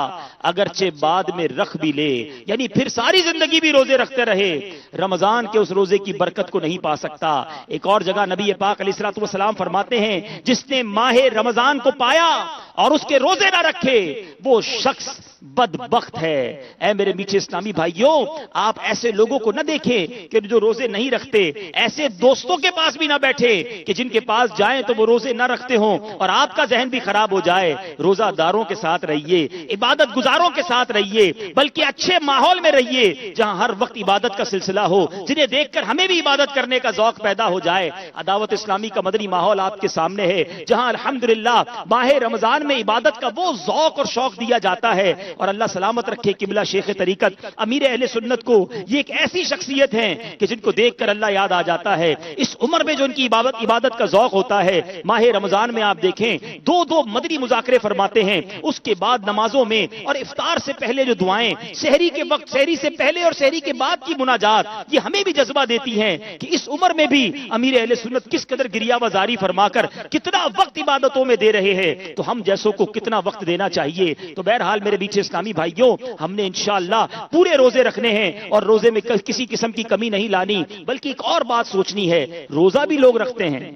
Speaker 3: اگرچہ بعد میں رکھ بھی لے. یعنی پھر ساری زندگی بھی روزے رکھتے رہے، رمضان کے اس روزے کی برکت کو نہیں پا سکتا. ایک اور جگہ نبی پاک علیہ الصلوۃ والسلام فرماتے ہیں جس نے ماہ رمضان کو پایا اور اس کے روزے نہ رکھے وہ شخص بدبخت ہے. اے میرے میٹھے اسلامی بھائیوں، آپ ایسے لوگوں کو نہ دیکھیں کہ جو روزے نہیں رکھتے، ایسے دوستوں کے پاس بھی نہ بیٹھے کہ جن کے پاس جائیں تو وہ روزے نہ رکھتے ہوں اور آپ کا ذہن بھی خراب ہو جائے. روزہ داروں کے ساتھ رہیے، عبادت گزاروں کے ساتھ رہیے، بلکہ اچھے ماحول میں رہیے جہاں ہر وقت عبادت کا سلسلہ ہو، جنہیں دیکھ کر ہمیں بھی عبادت کرنے کا ذوق پیدا ہو جائے. دعوت اسلامی کا مدنی ماحول آپ کے سامنے ہے جہاں الحمدللہ ماہ رمضان میں عبادت کا وہ ذوق اور شوق دیا جاتا ہے. اور اللہ سلامت رکھے قبلہ شیخ طریقت امیر اہل سنت کو یہ ایک ایسی شخصیت ہے کہ جن کو دیکھ کر اللہ یاد آ جاتا ہے. اس عمر میں جو ان کی عبادت کا ذوق ہوتا ہے، ماہ رمضان میں آپ دیکھیں 2 مدنی مذاکرے فرماتے ہیں، اس کے بعد نمازوں میں اور افطار سے پہلے جو دعائیں، سحری کے وقت، سحری سے پہلے اور سحری کے بعد کی مناجات، یہ ہمیں بھی جذبہ دیتی ہیں کہ اس عمر میں بھی امیر اہل سنت کس قدر گریہ وزاری فرما کر کتنا وقت عبادتوں میں دے رہے ہیں، تو ہم جیسوں کو کتنا وقت دینا چاہیے. تو بہرحال میرے بیچے اسلامی بھائیوں، ہم نے انشاءاللہ پورے روزے رکھنے ہیں اور روزے میں کسی قسم کی کمی نہیں لانی. بلکہ ایک اور بات سوچنی ہے، روزہ بھی لوگ رکھتے ہیں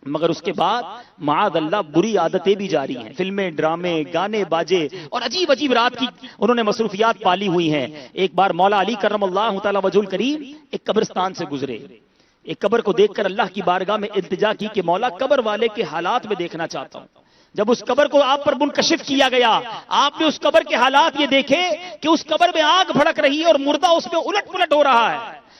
Speaker 3: مگر اس کے بعد معاذ اللہ بری عادتیں بھی جاری ہیں. فلمیں، ڈرامے، گانے باجے اور عجیب عجیب رات کی انہوں نے مصروفیات پالی ہوئی ہیں. ایک بار مولا علی کرم اللہ تعالی وجہ الکریم ایک قبرستان سے گزرے. ایک قبر کو دیکھ کر اللہ کی بارگاہ میں التجا کی کہ مولا قبر والے کے حالات میں دیکھنا چاہتا ہوں. جب اس قبر کو آپ پر منکشف کیا گیا، آپ نے اس قبر کے حالات یہ دیکھے کہ اس قبر میں آگ بھڑک رہی ہے اور مردہ اس میں الٹ پلٹ ہو رہا ہے.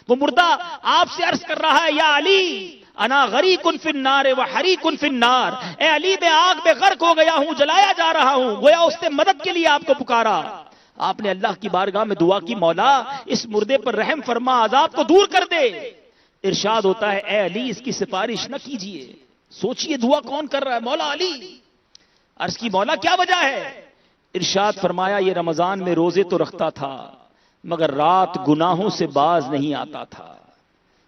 Speaker 3: وہ مردہ آپ سے عرض کر رہا ہے یا علی انا غریق فی النار و حریق فی النار، اے علی میں آگ میں غرق ہو گیا ہوں، جلایا جا رہا ہوں. گویا اس نے مدد کے لیے آپ کو پکارا. آپ نے اللہ کی بارگاہ میں دعا کی مولا اس مردے پر رحم فرما، عذاب کو دور کر دے. ارشاد ہوتا ہے اے علی اس کی سفارش نہ کیجئے. سوچئے دعا کون کر رہا ہے؟ مولا علی. عرض کی مولا کیا وجہ ہے؟ ارشاد فرمایا یہ رمضان میں روزے تو رکھتا تھا مگر رات گناہوں سے باز نہیں آتا تھا.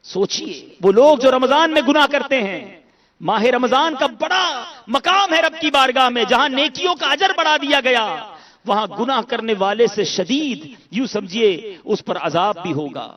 Speaker 3: سوچئے وہ لوگ جو رمضان میں گناہ کرتے ہیں، ماہ رمضان کا بڑا مقام ہے رب کی بارگاہ میں، جہاں نیکیوں کا اجر بڑھا دیا گیا، وہاں گناہ کرنے والے سے شدید یوں سمجھیے اس پر عذاب بھی ہوگا.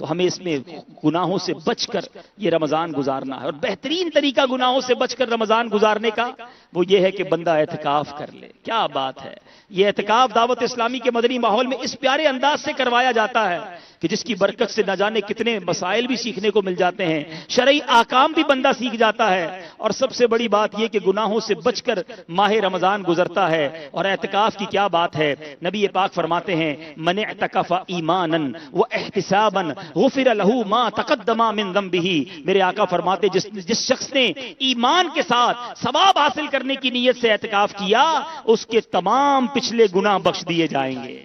Speaker 3: تو ہمیں اس میں گناہوں سے بچ کر یہ رمضان گزارنا ہے. اور بہترین طریقہ گناہوں سے بچ کر رمضان گزارنے کا وہ یہ ہے کہ بندہ اعتکاف کر لے. کیا بات ہے! یہ اعتکاف دعوت اسلامی کے مدنی ماحول میں اس پیارے انداز سے کروایا جاتا ہے کہ جس کی برکت سے نہ جانے کتنے مسائل بھی سیکھنے کو مل جاتے ہیں، شرعی احکام بھی بندہ سیکھ جاتا ہے اور سب سے بڑی بات یہ کہ گناہوں سے بچ کر ماہ رمضان گزرتا ہے. اور اعتکاف کی کیا بات ہے, نبی پاک فرماتے ہیں من اعتکف ایمانا واحتسابا غفر له ما تقدم من ذنبه. میرے آقا فرماتے جس شخص نے ایمان کے ساتھ ثواب حاصل کرنے کی نیت سے اعتکاف کیا اس کے تمام پچھلے گناہ بخش دیے جائیں گے.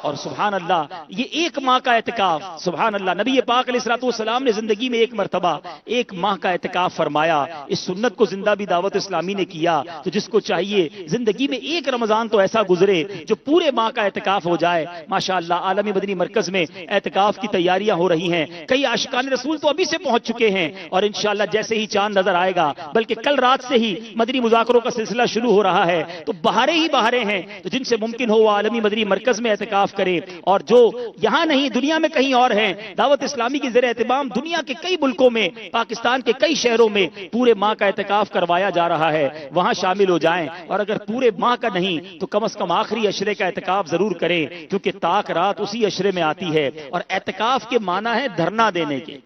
Speaker 3: اور سبحان اللہ, یہ ایک ماہ کا اعتکاف, سبحان اللہ, نبی پاک علیہ الصلوۃ والسلام نے زندگی میں ایک مرتبہ ایک ماہ کا اعتکاف فرمایا. اس سنت کو زندہ بھی دعوت اسلامی نے کیا. تو جس کو چاہیے زندگی میں ایک رمضان تو ایسا گزرے جو پورے ماہ کا اعتکاف ہو جائے. ماشاءاللہ عالمی مدنی مرکز میں اعتکاف کی تیاریاں ہو رہی ہیں. کئی عاشقان رسول تو ابھی سے پہنچ چکے ہیں اور انشاءاللہ جیسے ہی چاند نظر آئے گا, بلکہ کل رات سے ہی مدنی مذاکروں کا سلسلہ شروع ہو رہا ہے. تو بہاریں ہی بہاریں ہیں. تو جن سے ممکن ہو وہ عالمی مدنی مرکز میں اعتکاف کرے, اور جو یہاں نہیں دنیا میں کہیں اور ہیں, دعوت اسلامی کی زیر اہتمام دنیا کے کئی ملکوں میں, پاکستان کے کئی شہروں میں پورے ماہ کا اعتکاف کروایا جا رہا ہے, وہاں شامل ہو جائیں. اور اگر پورے ماہ کا نہیں تو کم از کم آخری عشرے کا اعتکاف ضرور کریں, کیونکہ طاق رات اسی عشرے میں آتی ہے. اور اعتکاف کے معنی ہے دھرنا دینے کے.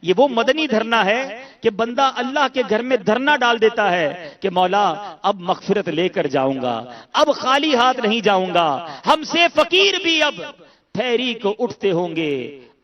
Speaker 3: یہ وہ مدنی دھرنا ہے کہ بندہ اللہ کے گھر میں دھرنا ڈال دیتا ہے کہ مولا اب مغفرت لے کر جاؤں گا, اب خالی ہاتھ نہیں جاؤں گا, ہم سے فقیر بھی اب پھیری کو اٹھتے ہوں گے,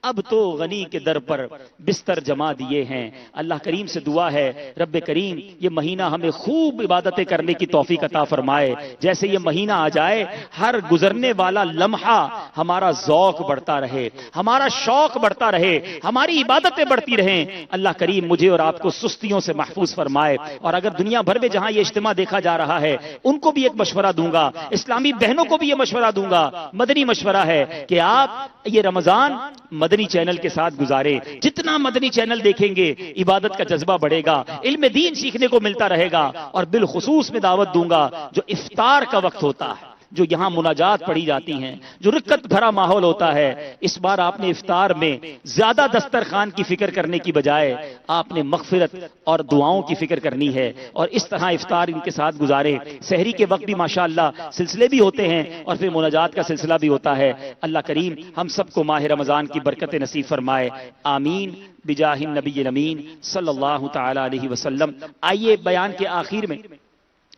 Speaker 3: اب تو غنی کے در پر بستر جما دیے ہیں. اللہ کریم سے دعا ہے رب کریم یہ مہینہ ہمیں خوب عبادتیں کرنے کی توفیق عطا فرمائے. جیسے یہ مہینہ آ جائے ہر گزرنے والا لمحہ ہمارا ذوق بڑھتا رہے, ہمارا شوق بڑھتا رہے, ہماری عبادتیں بڑھتی رہیں. اللہ کریم مجھے اور آپ کو سستیوں سے محفوظ فرمائے. اور اگر دنیا بھر میں جہاں یہ اجتماع دیکھا جا رہا ہے ان کو بھی ایک مشورہ دوں گا, اسلامی بہنوں کو بھی یہ مشورہ دوں گا, مدنی مشورہ ہے کہ آپ یہ رمضان مدنی چینل کے ساتھ گزارے. جتنا مدنی چینل دیکھیں گے عبادت کا جذبہ بڑھے گا, علم دین سیکھنے کو ملتا رہے گا. اور بالخصوص میں دعوت دوں گا جو افطار کا وقت ہوتا ہے, جو یہاں مناجات پڑھی جاتی ہیں, جو رکت بھرا ماحول ہوتا ہے, اس بار آپ نے افطار میں زیادہ دسترخوان کی فکر کرنے کی بجائے آپ نے مغفرت اور دعاؤں کی فکر کرنی ہے. اور اس طرح افطار ان کے ساتھ گزارے. سحری کے وقت بھی ماشاءاللہ سلسلے بھی ہوتے ہیں اور پھر مناجات کا سلسلہ بھی ہوتا ہے. اللہ کریم ہم سب کو ماہ رمضان کی برکت نصیب فرمائے, آمین بجاہ النبی الامین صلی اللہ تعالی علیہ وسلم. آئیے بیان کے آخر میں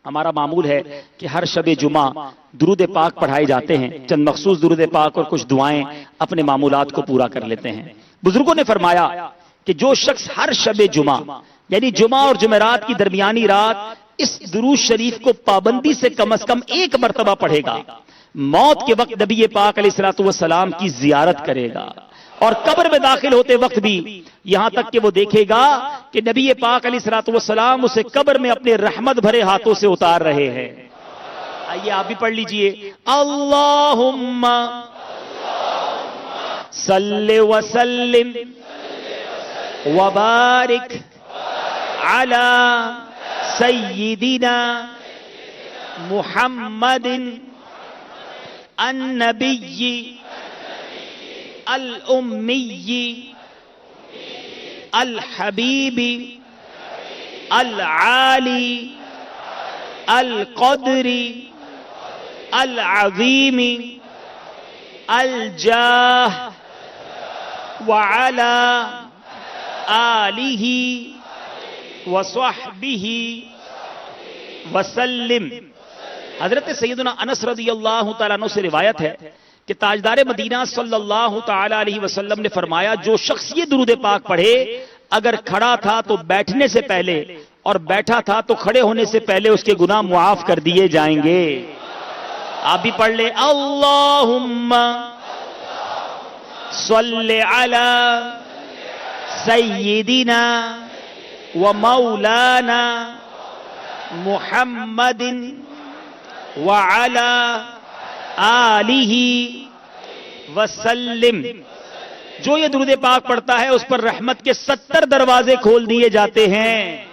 Speaker 3: ہمارا معمول ہے کہ ہر شب جمعہ درود پاک پڑھائے جاتے ہیں. چند مخصوص درود پاک اور کچھ دعائیں اپنے معمولات کو پورا کر لیتے ہیں. بزرگوں نے فرمایا کہ جو شخص ہر شب جمعہ یعنی جمعہ اور جمعرات کی درمیانی رات اس درود شریف کو پابندی سے کم از کم ایک مرتبہ پڑھے گا, موت کے وقت نبی پاک علیہ الصلوۃ والسلام کی زیارت کرے گا. اور قبر میں داخل ہوتے وقت بھی یہاں تک کہ وہ دیکھے گا کہ نبی پاک علیہ الصلوۃ والسلام اسے قبر میں اپنے رحمت بھرے ہاتھوں سے اتار رہے ہیں. آئیے آپ بھی پڑھ لیجئے, اللہم صلی وسلم وبارک علی سیدنا محمد النبی الأمی الحبیب العالی القدر العظیم الجاہ وعلی آلہ وصحبہ وسلم. حضرت سیدنا انس رضی اللہ تعالیٰ عنہ سے روایت ہے کہ تاجدار مدینہ صلی اللہ تعالی علیہ وسلم نے فرمایا جو شخص یہ درود پاک پڑھے اگر کھڑا تھا تو بیٹھنے سے پہلے اور بیٹھا تھا تو کھڑے ہونے سے پہلے اس کے گناہ معاف کر دیے جائیں گے. آپ بھی پڑھ لیں, اللہم صلی علی سیدنا و مولانا محمد وعلی آلہ وسلم. جو یہ درود پاک پڑھتا ہے اس پر رحمت کے 70 دروازے کھول دیے جاتے ہیں.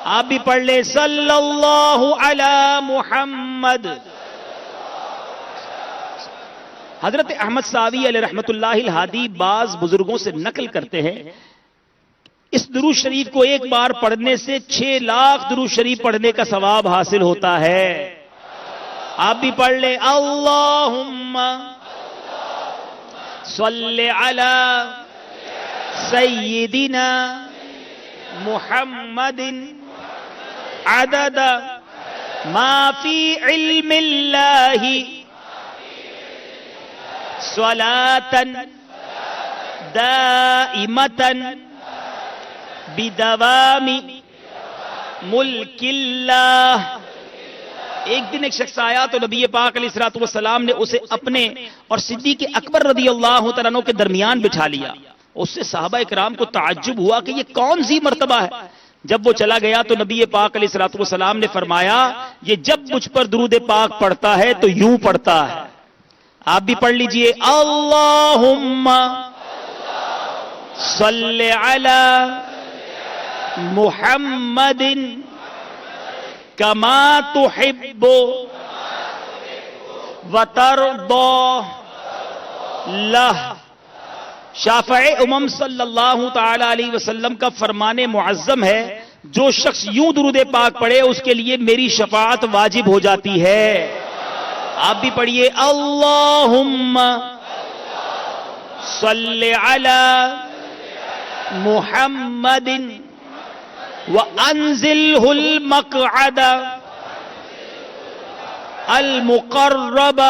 Speaker 3: آپ بھی پڑھ لیں, صلی اللہ علی محمد. حضرت احمد ساوی علیہ رحمت اللہ الہادی بعض بزرگوں سے نقل کرتے ہیں اس درود شریف کو ایک بار پڑھنے سے 6 لاکھ درود شریف پڑھنے کا ثواب حاصل ہوتا ہے. آپ بھی پڑھ لیں, اللہم صلی علی سیدنا محمد عدد ما فی علم اللہ صلاة دائمة بدوام ملک اللہ. ایک دن ایک شخص آیا تو نبی پاک علیہ الصلوۃ والسلام نے اسے اپنے اور صدیق اکبر رضی اللہ تعالیٰ عنہ کے درمیان بٹھا لیا. اس سے صحابہ اکرام کو تعجب ہوا کہ یہ کون سی مرتبہ ہے. جب وہ چلا گیا تو نبی پاک علیہ الصلوۃ والسلام نے فرمایا یہ جب مجھ پر درود پاک پڑھتا ہے تو یوں پڑھتا ہے. آپ بھی پڑھ لیجئے اللہم صلی علی محمد کما تحب وترضى لہ. شافع امم صلی اللہ تعالی علیہ وسلم کا فرمان معظم ہے جو شخص یوں درود پاک پڑھے اس کے لیے میری شفاعت واجب ہو جاتی ہے. آپ بھی پڑھیے اللہم صلی علی محمد وانزلہ المقعد المقرب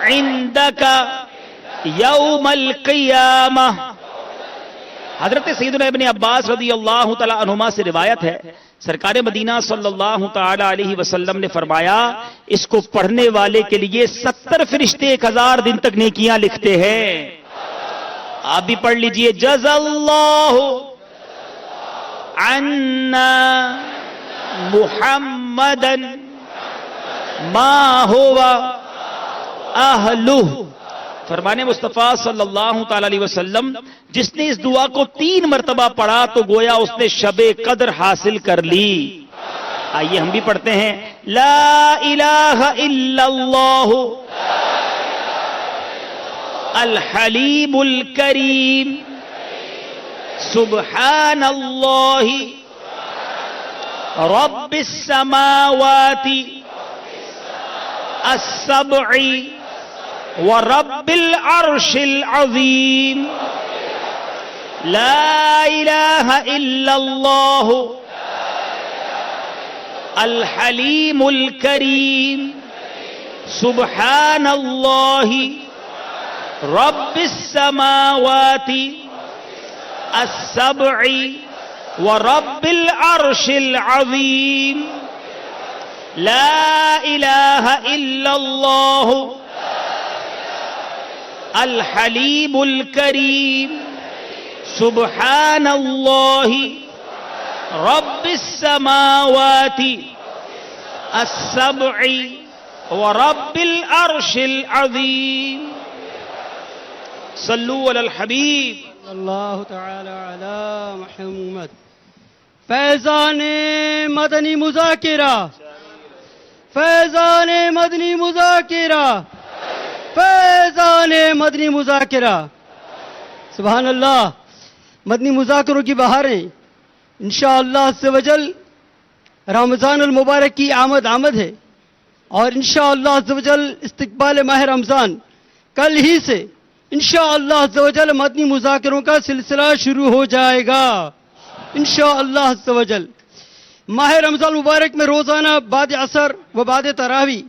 Speaker 3: عندک یوم القیامہ. حضرت سیدنا ابن عباس رضی اللہ تعالی عنہما سے روایت ہے سرکار مدینہ صلی اللہ تعالی علیہ وسلم نے فرمایا اس کو پڑھنے والے کے لیے 70 فرشتے 1000 دن تک نیکیاں لکھتے ہیں. آپ بھی پڑھ لیجئے جزا اللہ عنا محمدا ما ہوا اہلہ. فرمان مصطفیٰ صلی اللہ تعالی علیہ وسلم جس نے اس دعا کو 3 مرتبہ پڑھا تو گویا اس نے شب قدر حاصل کر لی. آئیے ہم بھی پڑھتے ہیں لا الہ الا اللہ الحلیم الکریم سبحان اللہ رب السماوات السبع ورب العرش العظیم. لا الہ الا اللہ الحلیم الکریم سبحان اللہ رب السماوات السبع ورب العرش العظیم. لا الہ الا اللہ الحلیم الکریم سبحان اللہ رب السماوات السبع ورب العرش العظیم. صلو علی الحبیب
Speaker 4: اللہ تعالی علی محمد. فیضان مدنی مذاکرہ، فیضان مدنی مذاکرہ، فیضان مدنی مذاکرہ. سبحان اللہ. مدنی مذاکروں کی بہاریں انشاءاللہ عز و جل رمضان المبارک کی آمد ہے اور انشاءاللہ عز و جل استقبال ماہ رمضان کل ہی سے انشاءاللہ عز و جل مدنی مذاکروں کا سلسلہ شروع ہو جائے گا انشاءاللہ عز و جل. ماہ رمضان مبارک میں روزانہ بعد عصر و بعد تراویح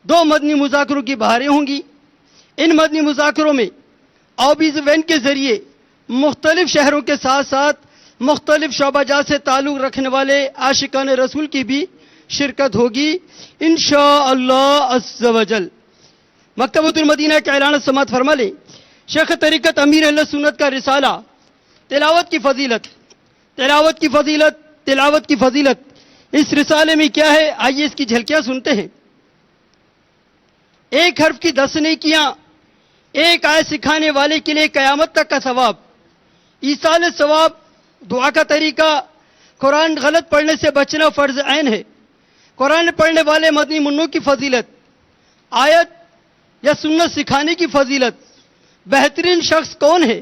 Speaker 4: 2 مدنی مذاکروں کی بہاریں ہوں گی. ان مدنی مذاکروں میں آبیز وین کے ذریعے مختلف شہروں کے ساتھ ساتھ مختلف شعبہ جات سے تعلق رکھنے والے عاشقان رسول کی بھی شرکت ہوگی انشاءاللہ عز و جل. مکتبۃ المدینہ کے اعلان سماعت فرما لیں. شیخ طریقت امیر اہل سنت کا رسالہ تلاوت کی فضیلت، تلاوت کی فضیلت، تلاوت کی فضیلت. اس رسالے میں کیا ہے آئیے اس کی جھلکیاں سنتے ہیں. 1 حرف کی 10 نیکیاں، 1 آیت سکھانے والے کے لیے قیامت تک کا ثواب، ایصال ثواب، دعا کا طریقہ، قرآن غلط پڑھنے سے بچنا فرض عین ہے، قرآن پڑھنے والے مدنی منوں کی فضیلت، آیت یا سنت سکھانے کی فضیلت، بہترین شخص کون ہے،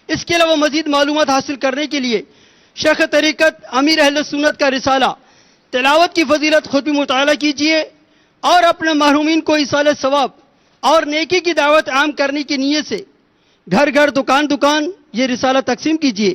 Speaker 4: اس کے علاوہ مزید معلومات حاصل کرنے کے لیے شیخ طریقت امیر اہل سنت کا رسالہ تلاوت کی فضیلت خود بھی مطالعہ کیجیے اور اپنے محرومین کو ایصال ثواب اور نیکی کی دعوت عام کرنے کی نیت سے گھر گھر دکان دکان یہ رسالہ تقسیم کیجیے.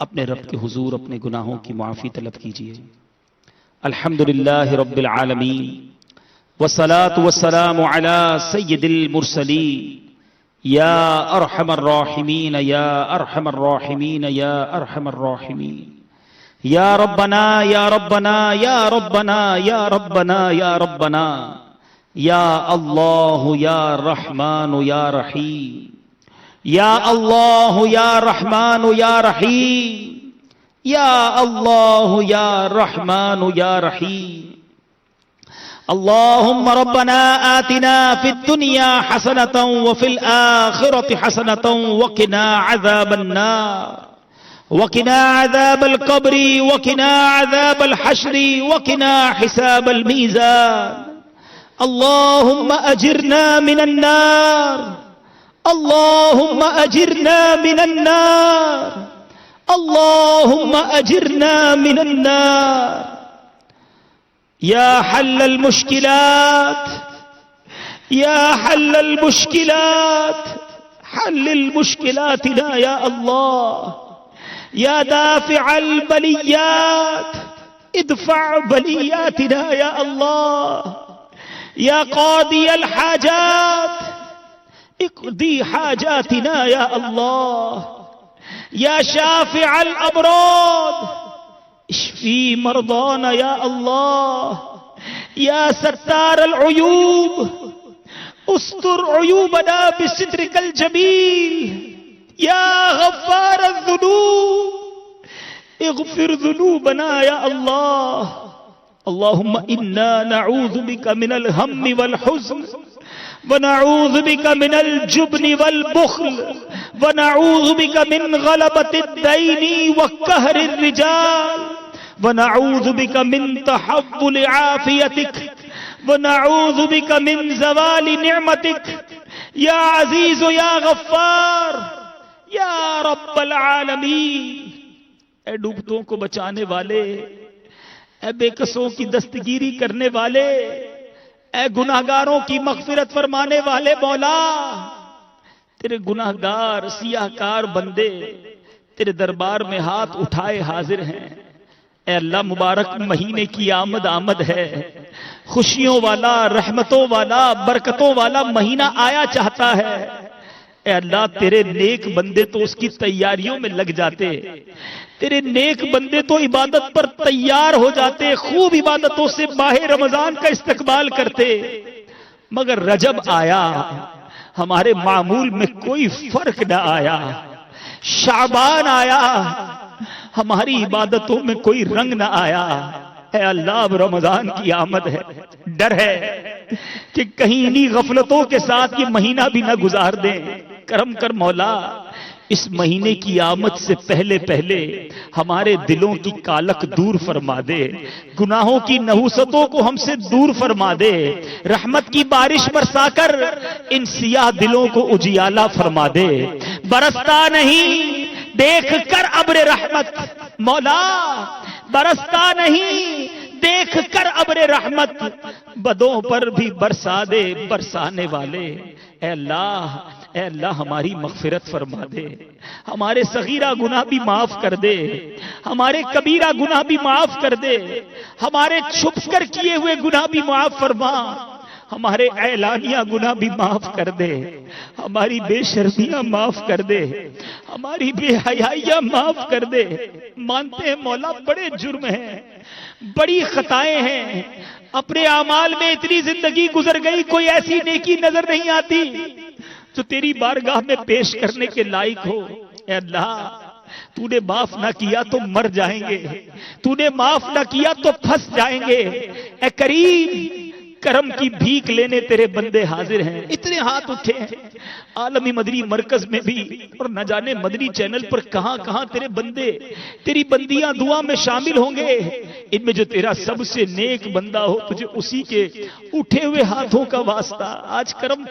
Speaker 5: اپنے رب کے حضور اپنے گناہوں کی معافی طلب کیجیے۔ الحمدللہ رب العالمین والصلاة والسلام علی سید المرسلین یا ارحم الراحمین یا ارحم الراحمین یا ارحم الراحمین یا ربنا یا ربنا یا ربنا یا ربنا یا ربنا یا اللہ یا رحمان یا رحیم یا اللہ یا رحمان یا رحیم یا اللہ یا رحمان یا رحیم اللهم ربنا آتنا في الدنيا حسنة وفي الآخرة حسنة وقنا عذاب النار وقنا عذاب القبر وقنا عذاب الحشر وقنا حساب الميزان اللهم أجرنا من النار اللهم أجرنا من النار اللهم أجرنا من النار یا حل المشکلات یا حل المشکلات حل المشکلاتنا یا اللہ یا دافع البلیات ادفع بلیاتنا یا اللہ یا قاضی الحاجات اقضی حاجاتنا یا اللہ یا شافع الامراض اشفی مرضانا یا اللہ یا ستار العیوب استر عیوبنا بسترک الجمیل یا غفار الذنوب اغفر ذنوبنا یا اللہ اللہم انا نعوذ بک من الہم والحزن ونعوذ بک من الجبن والبخل ونعوذ بک من غلبۃ الدین وقہر الرجال ونعوذ بک من تحول عافیتک ونعوذ بک من زوال نعمتک یا عزیز یا غفار یا رب العالمین۔ اے ڈوبتوں کو بچانے والے، اے بے کسوں کی دستگیری کرنے والے، اے گناہگاروں کی مغفرت فرمانے والے مولا، تیرے گناہگار سیاہکار بندے تیرے دربار میں ہاتھ اٹھائے حاضر ہیں۔ اے اللہ مبارک مہینے کی آمد ہے، خوشیوں والا، رحمتوں والا، برکتوں والا مہینہ آیا چاہتا ہے۔ اے اللہ تیرے نیک بندے تو اس کی تیاریوں میں لگ جاتے، تیرے نیک بندے تو عبادت پر تیار ہو جاتے، خوب عبادتوں سے ماہ رمضان کا استقبال کرتے، مگر رجب آیا ہمارے معمول میں کوئی فرق نہ آیا، شعبان آیا ہماری عبادتوں میں کوئی رنگ نہ آیا۔ اے اللہ اب رمضان کی آمد ہے، ڈر ہے کہ کہیں انہی غفلتوں کے ساتھ یہ مہینہ بھی نہ گزار دیں۔ کرم کر مولا، اس مہینے کی آمد سے پہلے پہلے ہمارے دلوں کی کالک دور فرما دے، گناہوں کی نحوستوں کو ہم سے دور فرما دے، رحمت کی بارش برسا کر ان سیاہ دلوں کو اجیالہ فرما دے۔ برستا نہیں دیکھ کر ابر رحمت مولا، برستا نہیں دیکھ کر ابر رحمت، بدوں پر بھی برسا دے برسانے والے۔ اے اللہ ہماری مغفرت فرما دے، ہمارے صغیرہ گناہ بھی معاف کر دے، ہمارے کبیرہ گناہ بھی معاف کر دے، ہمارے چھپ کر کیے ہوئے گناہ بھی معاف فرما، ہمارے اعلانیہ گناہ بھی معاف کر دے، ہماری بے شرمیاں معاف کر دے، ہماری بے حیائیاں معاف کر دے۔ مانتے ہیں مولا بڑے جرم ہیں، بڑی خطائیں ہیں، اپنے اعمال میں اتنی زندگی گزر گئی، کوئی ایسی نیکی نظر نہیں آتی جو تیری بارگاہ میں پیش کرنے کے لائق ہو۔ اے اللہ تو نے معاف نہ کیا تو مر جائیں گے، تو نے معاف نہ کیا تو پھنس جائیں گے۔ اے کریم کرم کی بھیک لینے تیرے بندے حاضر ہیں، اتنے ہاتھ اٹھے ہیں عالمی مدنی مرکز میں بھی، اور نہ جانے مدنی چینل پر کہاں کہاں تیرے بندے تیری بندیاں دعا میں شامل ہوں گے۔ ان میں جو تیرا سب سے نیک بندہ ہو، تجھے اسی کے اٹھے ہوئے ہاتھوں کا واسطہ آج کرم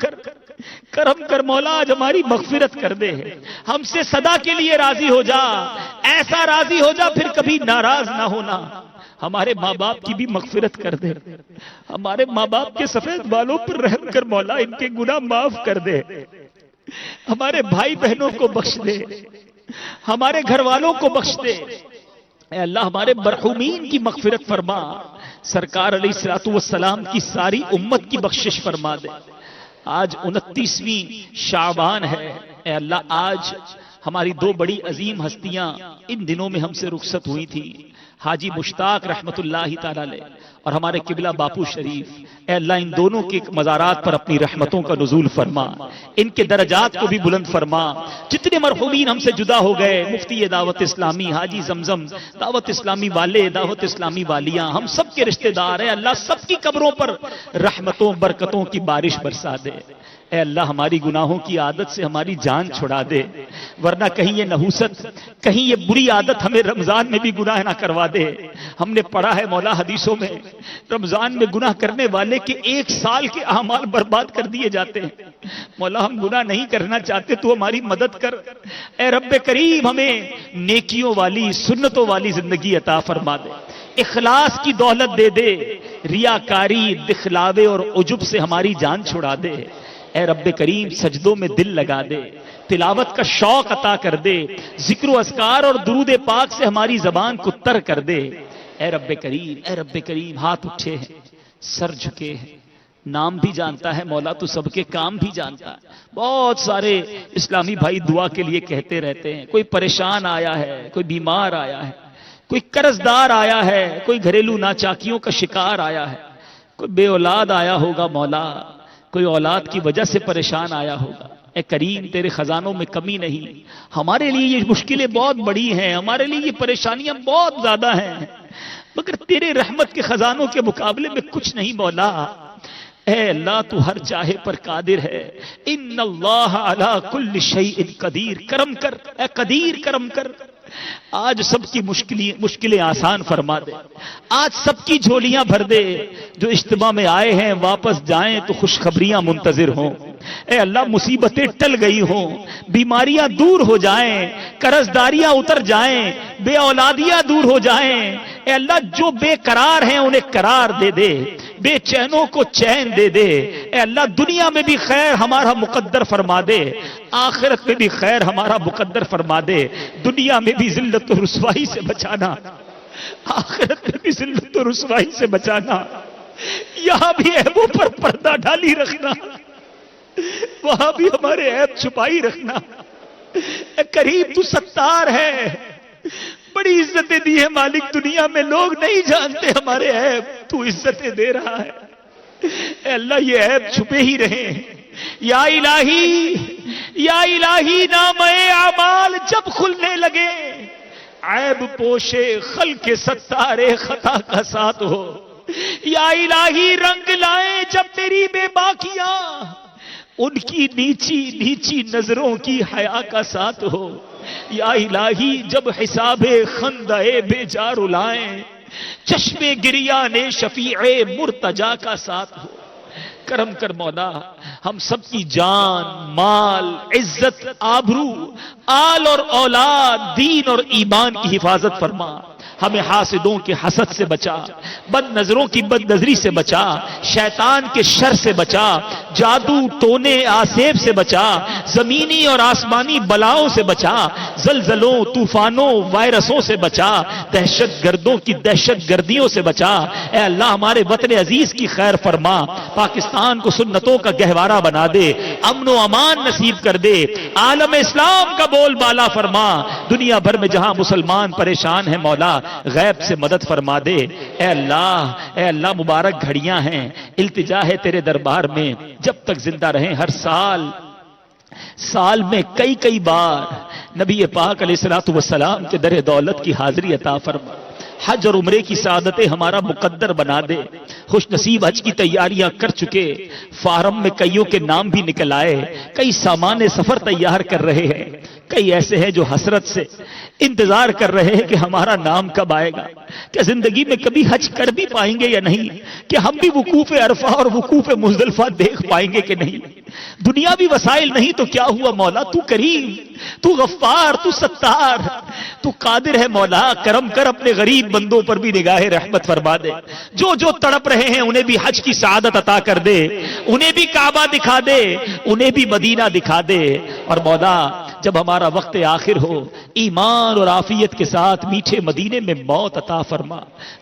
Speaker 5: کر مولا، آج ہماری مغفرت کر دے، ہم سے صدا کے لیے راضی ہو جا، ایسا راضی ہو جا پھر کبھی ناراض نہ ہونا۔ ہمارے ماں باپ کی بھی مغفرت کر دے، ہمارے ماں باپ کے سفید بالوں پر رحم کر مولا، ان کے گناہ معاف کر دے، ہمارے بھائی بہنوں کو بخش دے،
Speaker 3: ہمارے گھر والوں کو بخش دے، اے اللہ ہمارے مرحومین کی مغفرت فرما، سرکار علیہ الصلوۃ والسلام کی ساری امت کی بخشش فرما دے۔ آج 29ویں شعبان ہے، اے اللہ آج ہماری دو بڑی عظیم ہستیاں ان دنوں میں ہم سے رخصت ہوئی تھیں، حاجی مشتاق رحمت اللہ تعالی علیہ اور ہمارے قبلہ باپو شریف، اے اللہ ان دونوں کے مزارات پر اپنی رحمتوں کا نزول فرما، ان کے درجات کو بھی بلند فرما۔ جتنے مرحومین ہم سے جدا ہو گئے، مفتی دعوت اسلامی حاجی زمزم، دعوت اسلامی والے، دعوت اسلامی والیاں، ہم سب کے رشتہ دار ہیں، اللہ سب کی قبروں پر رحمتوں برکتوں کی بارش برسا دے۔ اے اللہ ہماری گناہوں کی عادت سے ہماری جان چھڑا دے، ورنہ کہیں یہ نحوست، کہیں یہ بری عادت ہمیں رمضان میں بھی گناہ نہ کروا دے۔ ہم نے پڑھا ہے مولا حدیثوں میں، رمضان میں گناہ کرنے والے کے 1 سال کے اعمال برباد کر دیے جاتے ہیں۔ مولا ہم گناہ نہیں کرنا چاہتے، تو ہماری مدد کر۔ اے رب کریم ہمیں نیکیوں والی سنتوں والی زندگی عطا فرما دے، اخلاص کی دولت دے دے، ریاکاری دکھلاوے اور عجب سے ہماری جان چھڑا دے۔ اے رب کریم سجدوں میں دل لگا دے، تلاوت کا شوق عطا کر دے، ذکر و اذکار اور درود پاک سے ہماری زبان کو تر کر دے۔ اے رب کریم، اے رب کریم، ہاتھ اٹھے ہیں، سر جھکے ہیں، نام بھی جانتا ہے مولا، تو سب کے کام بھی جانتا ہے۔ بہت سارے اسلامی بھائی دعا کے لیے کہتے رہتے ہیں، کوئی پریشان آیا ہے، کوئی بیمار آیا ہے، کوئی قرض دار آیا ہے، کوئی گھریلو ناچاکیوں کا شکار آیا ہے، کوئی بے اولاد آیا ہوگا مولا، کوئی اولاد کی وجہ سے پریشان آیا ہوگا۔ اے کریم تیرے خزانوں میں کمی نہیں، ہمارے لیے یہ مشکلیں بہت بڑی ہیں، ہمارے لیے یہ پریشانیاں بہت زیادہ ہیں، مگر تیرے رحمت کے خزانوں کے مقابلے میں کچھ نہیں مولا۔ اے اللہ تو ہر چاہے پر قادر ہے، ان اللہ علی کل شیء قدیر، کرم کر اے قدیر، کرم کر۔ آج سب کی مشکلیں آسان فرما دے، آج سب کی جھولیاں بھر دے، جو اجتماع میں آئے ہیں واپس جائیں تو خوشخبریاں منتظر ہوں۔ اے اللہ مصیبتیں ٹل گئی ہوں، بیماریاں دور ہو جائیں، قرض داریاں اتر جائیں، بے اولادیاں دور ہو جائیں۔ اے اللہ جو بے قرار ہیں انہیں قرار دے دے، بے چینوں کو چین دے دے۔ اے اللہ دنیا میں بھی خیر ہمارا مقدر فرما دے، آخرت میں بھی خیر ہمارا مقدر فرما دے۔ دنیا میں بھی ذلت و رسوائی سے بچانا، آخرت میں بھی ذلت و رسوائی سے بچانا۔ یہاں بھی عیبوں پر پردہ ڈالی رکھنا، وہاں بھی ہمارے عیب چھپائی رکھنا۔ اے کریم تو ستار ہے، بڑی عزتیں دی ہے مالک، دنیا میں لوگ نہیں جانتے ہمارے عیب، تو عزتیں دے رہا ہے۔ اے اللہ یہ عیب چھپے ہی رہے۔ یا الہی نام اعمال جب کھلنے لگے، عیب پوشے خلق ستارے خطا کا ساتھ ہو۔ یا الہی رنگ لائیں جب تیری بے باکیاں، ان کی نیچی نیچی نظروں کی حیا کا ساتھ ہو۔ یا الہی جب حساب خندہ بے جار لائیں، چشم گریان شفیع مرتجا کا ساتھ ہو۔ کرم کر مولا، ہم سب کی جان، مال، عزت، آبرو، آل اور اولاد، دین اور ایمان کی حفاظت فرما۔ ہمیں حاسدوں کے حسد سے بچا، بد نظروں کی بد نظری سے بچا، شیطان کے شر سے بچا، جادو ٹونے آسیب سے بچا، زمینی اور آسمانی بلاؤں سے بچا، زلزلوں، طوفانوں، وائرسوں سے بچا، دہشت گردوں کی دہشت گردیوں سے بچا۔ اے اللہ ہمارے وطن عزیز کی خیر فرما، پاکستان کو سنتوں کا گہوارہ بنا دے، امن و امان نصیب کر دے، عالم اسلام کا بول بالا فرما۔ دنیا بھر میں جہاں مسلمان پریشان ہیں مولا، غیب سے مدد فرما دے۔ اے اللہ مبارک گھڑیاں ہیں، التجا ہے تیرے دربار میں، جب تک زندہ رہیں ہر سال میں کئی بار نبی پاک علیہ الصلوۃ والسلام کے در دولت کی حاضری عطا فرما۔ حج اور عمرے کی سعادتیں ہمارا مقدر بنا دے۔ خوش نصیب حج کی تیاریاں کر چکے، فارم میں کئیوں کے نام بھی نکل آئے، کئی سامان سفر تیار کر رہے ہیں، کئی ایسے ہیں جو حسرت سے انتظار کر رہے ہیں کہ ہمارا نام کب آئے گا، کہ زندگی میں کبھی حج کر بھی پائیں گے یا نہیں، کہ ہم بھی وقوف عرفہ اور وقوف مزدلفہ دیکھ پائیں گے کہ نہیں۔ دنیاوی وسائل نہیں تو کیا ہوا مولا، تو کریم، تو غفار، تو ستار، تو قادر ہے مولا، کرم کر اپنے غریب بندوں پر بھی نگاہ رحمت فرما دے۔ جو تڑپ رہے
Speaker 5: رہے ہیں انہیں بھی حج کی سعادت عطا کر دے، انہیں بھی کعبہ دکھا دے، انہیں بھی مدینہ دکھا دے، اور مولا جب ہمارا وقت آخر ہو ایمان اور عافیت کے ساتھ میٹھے مدینے میں موت عطا فرما،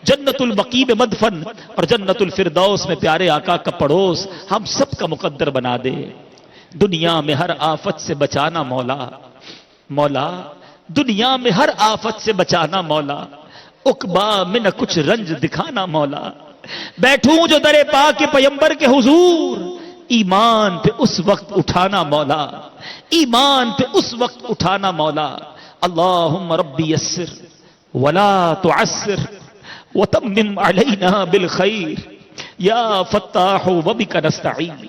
Speaker 5: جنت البقیع میں مدفن اور جنت الفردوس میں پیارے آقا کا پڑوس ہم سب کا مقدر بنا دے۔ دنیا میں ہر آفت سے بچانا مولا، مولا دنیا میں ہر آفت سے بچانا مولا، عقبا میں نہ کچھ رنج دکھانا مولا، بیٹھوں جو در پاک کے پیمبر کے حضور، ایمان پہ اس وقت اٹھانا مولا، ایمان پہ اس وقت اٹھانا مولا۔ اللہم ربی یسر ولا تعسر وتمم علینا بالخیر یا فتاح وبک نستعین،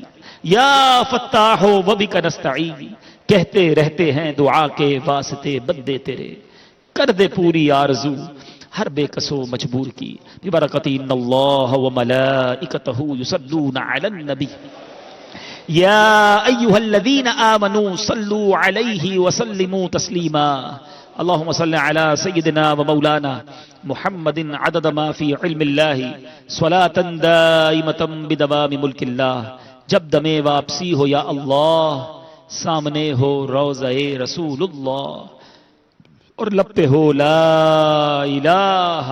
Speaker 5: یا فتاح وبک نستعین، کہتے رہتے ہیں دعا کے واسطے بندے تیرے، کر دے پوری آرزو ہر بے کسو مجبور کی، ببرکت ان اللہ وملائکتہ یصلون علی النبی یا ایھا الذین آمنوا صلوا علیہ وسلموا تسلیما، اللہم صل علی سیدنا ومولانا محمد عدد ما فی علم اللہ صلاة دائمة بدوام ملک اللہ۔ جب دم واپسی ہو یا اللہ، سامنے ہو روضہ رسول اللہ، اور لب پہ ہو لا الہ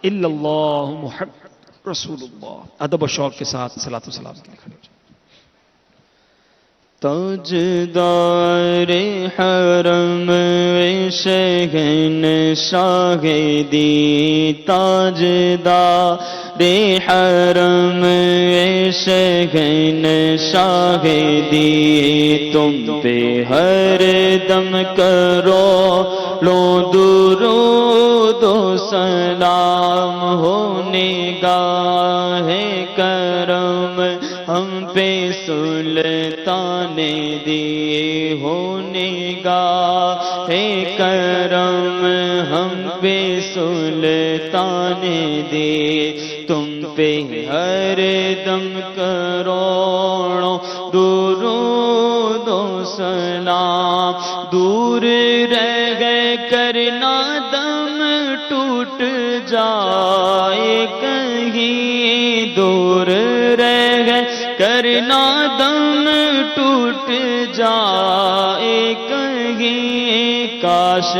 Speaker 5: الا اللہ محمد رسول اللہ۔ ادب و شوق کے ساتھ صلاۃ و سلام کے لیے کھڑے ہو جائیں۔
Speaker 2: تاجدار حرم شہنشاہ دی، تاجدار حرم شہنشاہ دی، تم پہ ہر دم کرو لو درود و سلام، ہو نگاہ کرم ہم پہ سلطان دی، ہو نگاہ کرم ہم پہ سلطان دی، تم پہ ہر دم کروڑوں درود و سلام، دور رہ گئے کرنا دم ٹوٹ جائے کہیں، دور رہ گئے کرنا دم ٹوٹ جائے کہیں، کاش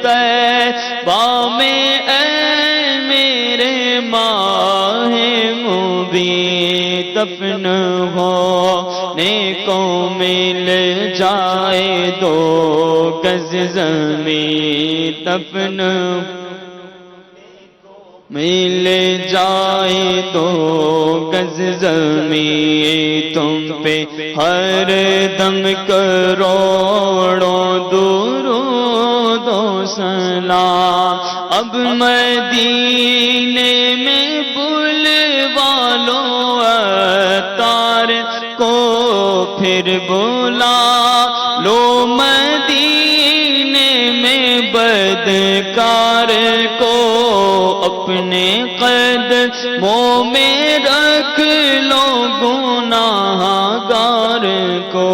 Speaker 2: طیبہ میں اے میرے ماہ مبین دفن ہونے کو مل جائے، دو گز زمین دفن مل جائے، دو گز زمین تم پہ ہر دم کروڑوں درود و سلام، اب مدینے میں بلوا لو عطار کو، پھر بلا لو مدینے میں بدکار کو، اپنے قدموں میں رکھ لو گناہ گار کو،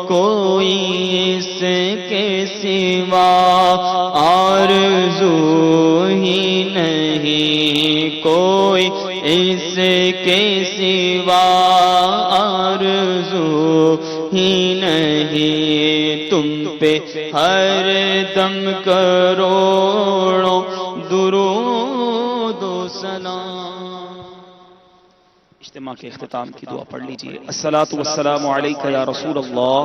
Speaker 2: کوئی اس کے سوا آرزو ہی نہیں، کوئی اس کے سوا آرزو ہی نہیں، تم پہ ہر دم کروڑوں درود و سلام۔
Speaker 5: اجتماع کے اختتام کی دعا پڑھ لیجئے۔ الصلاۃ والسلام علیک یا رسول اللہ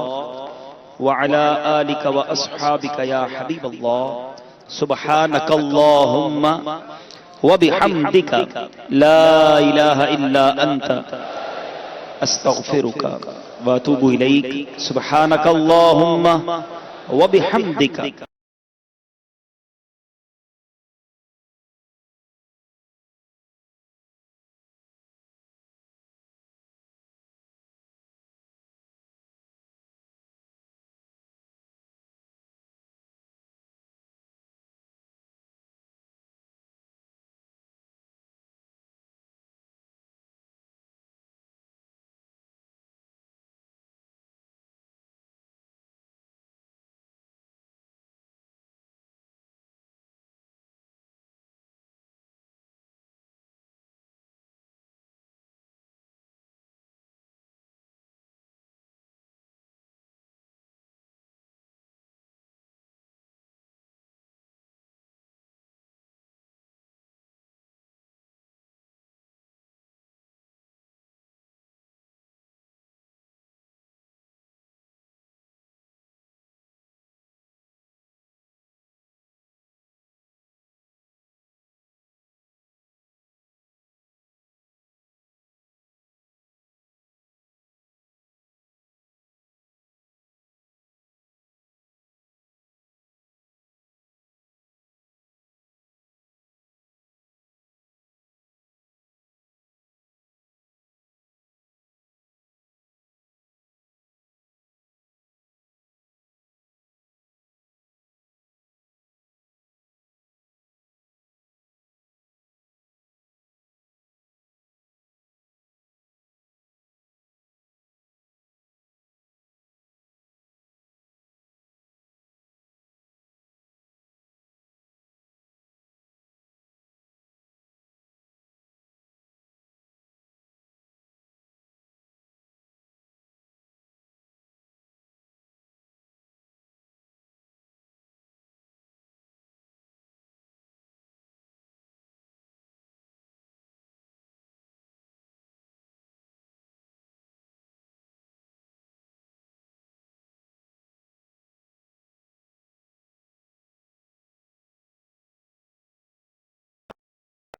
Speaker 5: وعلی آلک واصحابک یا حبیب اللہ، سبحانک اللہم وبحمدک لا الہ الا انت استغفرک واتوب الیک، سبحانک اللہم وبحمدک۔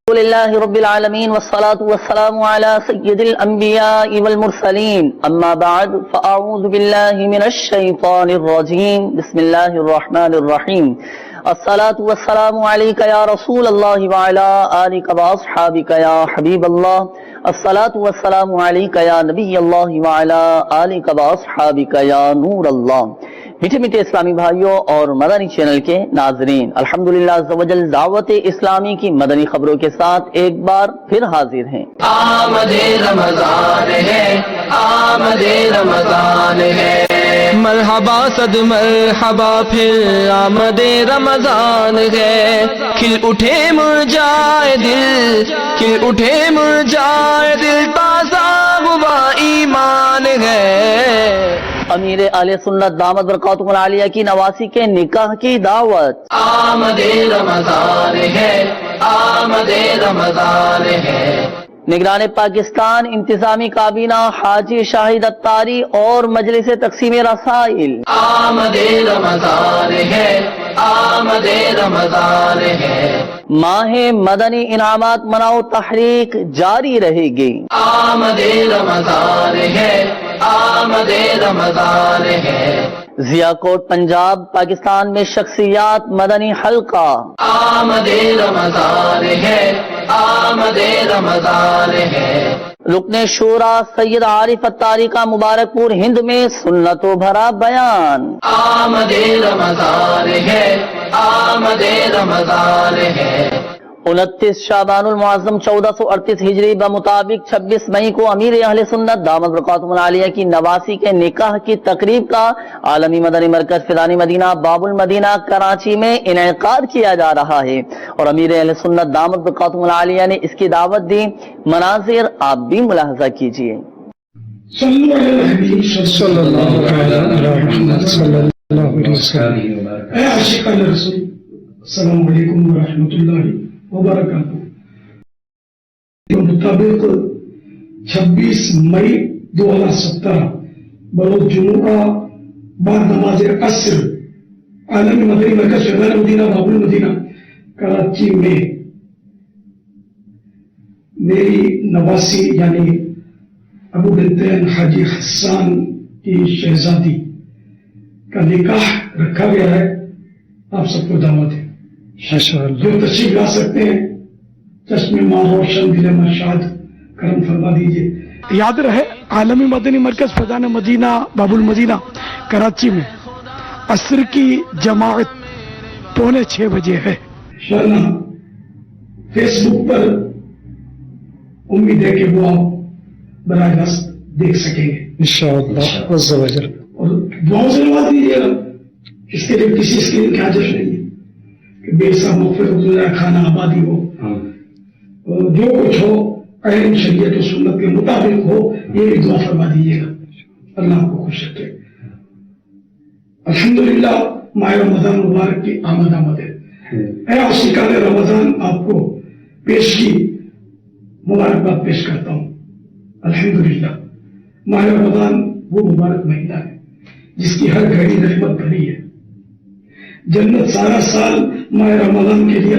Speaker 6: لله رب العالمين والصلاة والسلام على سيد الأنبياء والمرسلين أما بعد فأعوذ بالله من الشيطان الرجيم بسم الله الرحمن الرحيم الصلاة والسلام عليك يا رسول الله وعلى آلك وأصحابك يا حبيب الله الصلاة والسلام عليك يا نبي الله وعلى آلك وأصحابك يا نور الله. میٹھے میٹھے اسلامی بھائیوں اور مدنی چینل کے ناظرین، الحمدللہ عز و جل دعوت اسلامی کی مدنی خبروں کے ساتھ ایک بار پھر حاضر ہیں.
Speaker 7: آمد رمضان ہے، آمد رمضان ہے، مرحبا صد مرحبا پھر آمد رمضان ہے. کھل اٹھے مرجائے دل، کھل اٹھے مرجائے دل، تازہ ہوا ایمان ہے.
Speaker 6: امیر اہل سنت دامت برکاتہم العالیہ کی نواسی کے نکاح کی دعوت.
Speaker 7: آمد رمضان ہے، آمد رمضان ہے.
Speaker 6: نگران پاکستان انتظامی کابینہ حاجی شاہد اتاری اور مجلس تقسیم رسائل.
Speaker 7: آمد رمضان ہے، آمد رمضان ہے.
Speaker 6: ماہ مدنی انعامات مناؤ تحریک جاری رہے گی.
Speaker 7: آمد رمضان ہے، آمد رمضان ہے.
Speaker 6: ضیاء کوٹ پنجاب پاکستان میں شخصیات مدنی حلقہ.
Speaker 7: آمد رمضان ہے، آمد رمضان ہے.
Speaker 6: رکن شورا سید عارف اتاری کا مبارک پور ہند میں سنتوں بھرا بیان.
Speaker 7: آمد رمضان ہے، آمد رمضان ہے.
Speaker 6: 29 شعبان المعظم 1438 ہجری بمطابق 26 مئی کو امیر اہل سنت دامت برکاتہم العالیہ کی نواسی کے نکاح کی تقریب کا عالمی مدنی مرکز فیضان مدینہ باب المدینہ کراچی میں انعقاد کیا جا رہا ہے اور امیر اہل سنت دامت برکاتہم العالیہ نے اس کی دعوت دی. مناظر آپ بھی ملاحظہ کیجیے.
Speaker 8: صلی اللہ علیہ وسلم. اے عاشقان رسول، السلام علیکم ورحمۃ اللہ وبرکاتہ. مطابق 26 مئی 2017 بروز جمعہ بعد نماز عصر عالمی مدنی مرکز فیضان مدینہ باب المدینہ کراچی میں میری نواسی یعنی ابو بنتین حاجی حسان کی شہزادی کا نکاح رکھا گیا ہے. آپ سب کو دعوت ہے، جو تشریف لا سکتے ہیں چشم ماں روشن دل مرشاد کرم فرما دیجیے. یاد رہے عالمی مدنی مرکز فیضان مدینہ باب المدینہ کراچی میں عصر کی جماعت 5:45 بجے ہے. انشاءاللہ فیس بک پر امید ہے کہ وہ آپ براہ راست دیکھ سکیں گے انشاءاللہ عز و جل. اور دعاؤں سے نواز دیجیے گا. اس کے لیے کسی اسکرین کی حاجت نہیں ہے کہ بے سا مغفرت ہو جائے، کھانا آبادی ہو، جو کچھ ہو عین شریعت و سنت کے مطابق ہو، یہ بھی دعا فرما دیجیے گا. اللہ آپ کو خوش رکھے. الحمدللہ ماہ رمضان مبارک کی آمد ہے. اے عاشقان رمضان، آپ کو پیش کی مبارکباد پیش کرتا ہوں. الحمدللہ ماہ رمضان وہ مبارک مہینہ ہے جس کی ہر گھڑی رحمت بھری ہے. جنت سارا سال ماہ رمضان کے لیے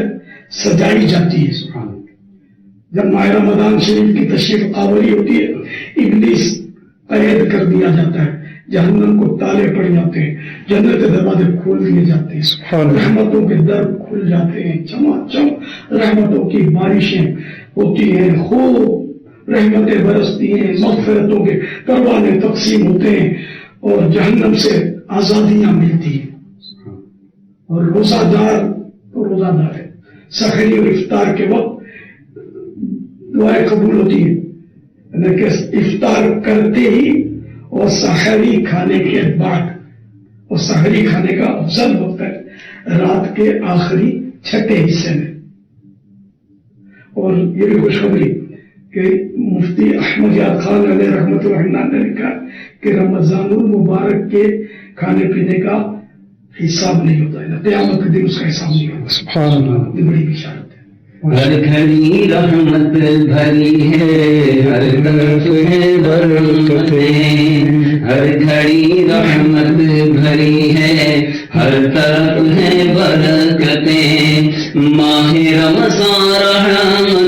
Speaker 8: سجائی جاتی ہے. جب ماہ رمضان شریف کی تشریف آوری ہوتی ہے، ابلیس قید کر دیا جاتا ہے، جہنم کو تالے پڑ جاتے ہیں، جنت کے دروازے کھول دیے جاتے ہیں، رحمتوں کے در کھل جاتے ہیں، چماچم رحمتوں کی بارشیں ہوتی ہیں، خوب رحمتیں برستی ہیں، مغفرتوں کے کروانے تقسیم ہوتے ہیں اور جہنم سے آزادیاں ملتی ہیں. اور روزہ دار تو روزہ دار ہے. سحری اور افطار کے وقت دعائیں قبول ہوتی ہیں، لیکن افطار کرتے ہی اور سحری کھانے کے بعد، اور سحری کھانے کا افضل وقت ہے رات کے آخری چھٹے حصے میں. اور یہ بھی خوشخبری کہ مفتی احمد یاد خان علیہ رحمۃ اللہ نے لکھا کہ رمضان المبارک کے کھانے پینے کا حساب نہیں ہوتا ہے، قیامت کے دن اس کا حساب نہیں ہوتا. سبحان اللہ، یہ بڑی بشارت ہے.
Speaker 7: ہر گھڑی رحمت بھری ہے، ہر طرف ہے برکتیں، ہر گھڑی رحمت بھری ہے، ہر طرف ہے برکتیں. ماہ رمضان رحمت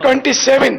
Speaker 8: 27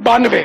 Speaker 8: 92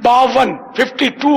Speaker 8: 52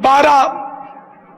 Speaker 8: 12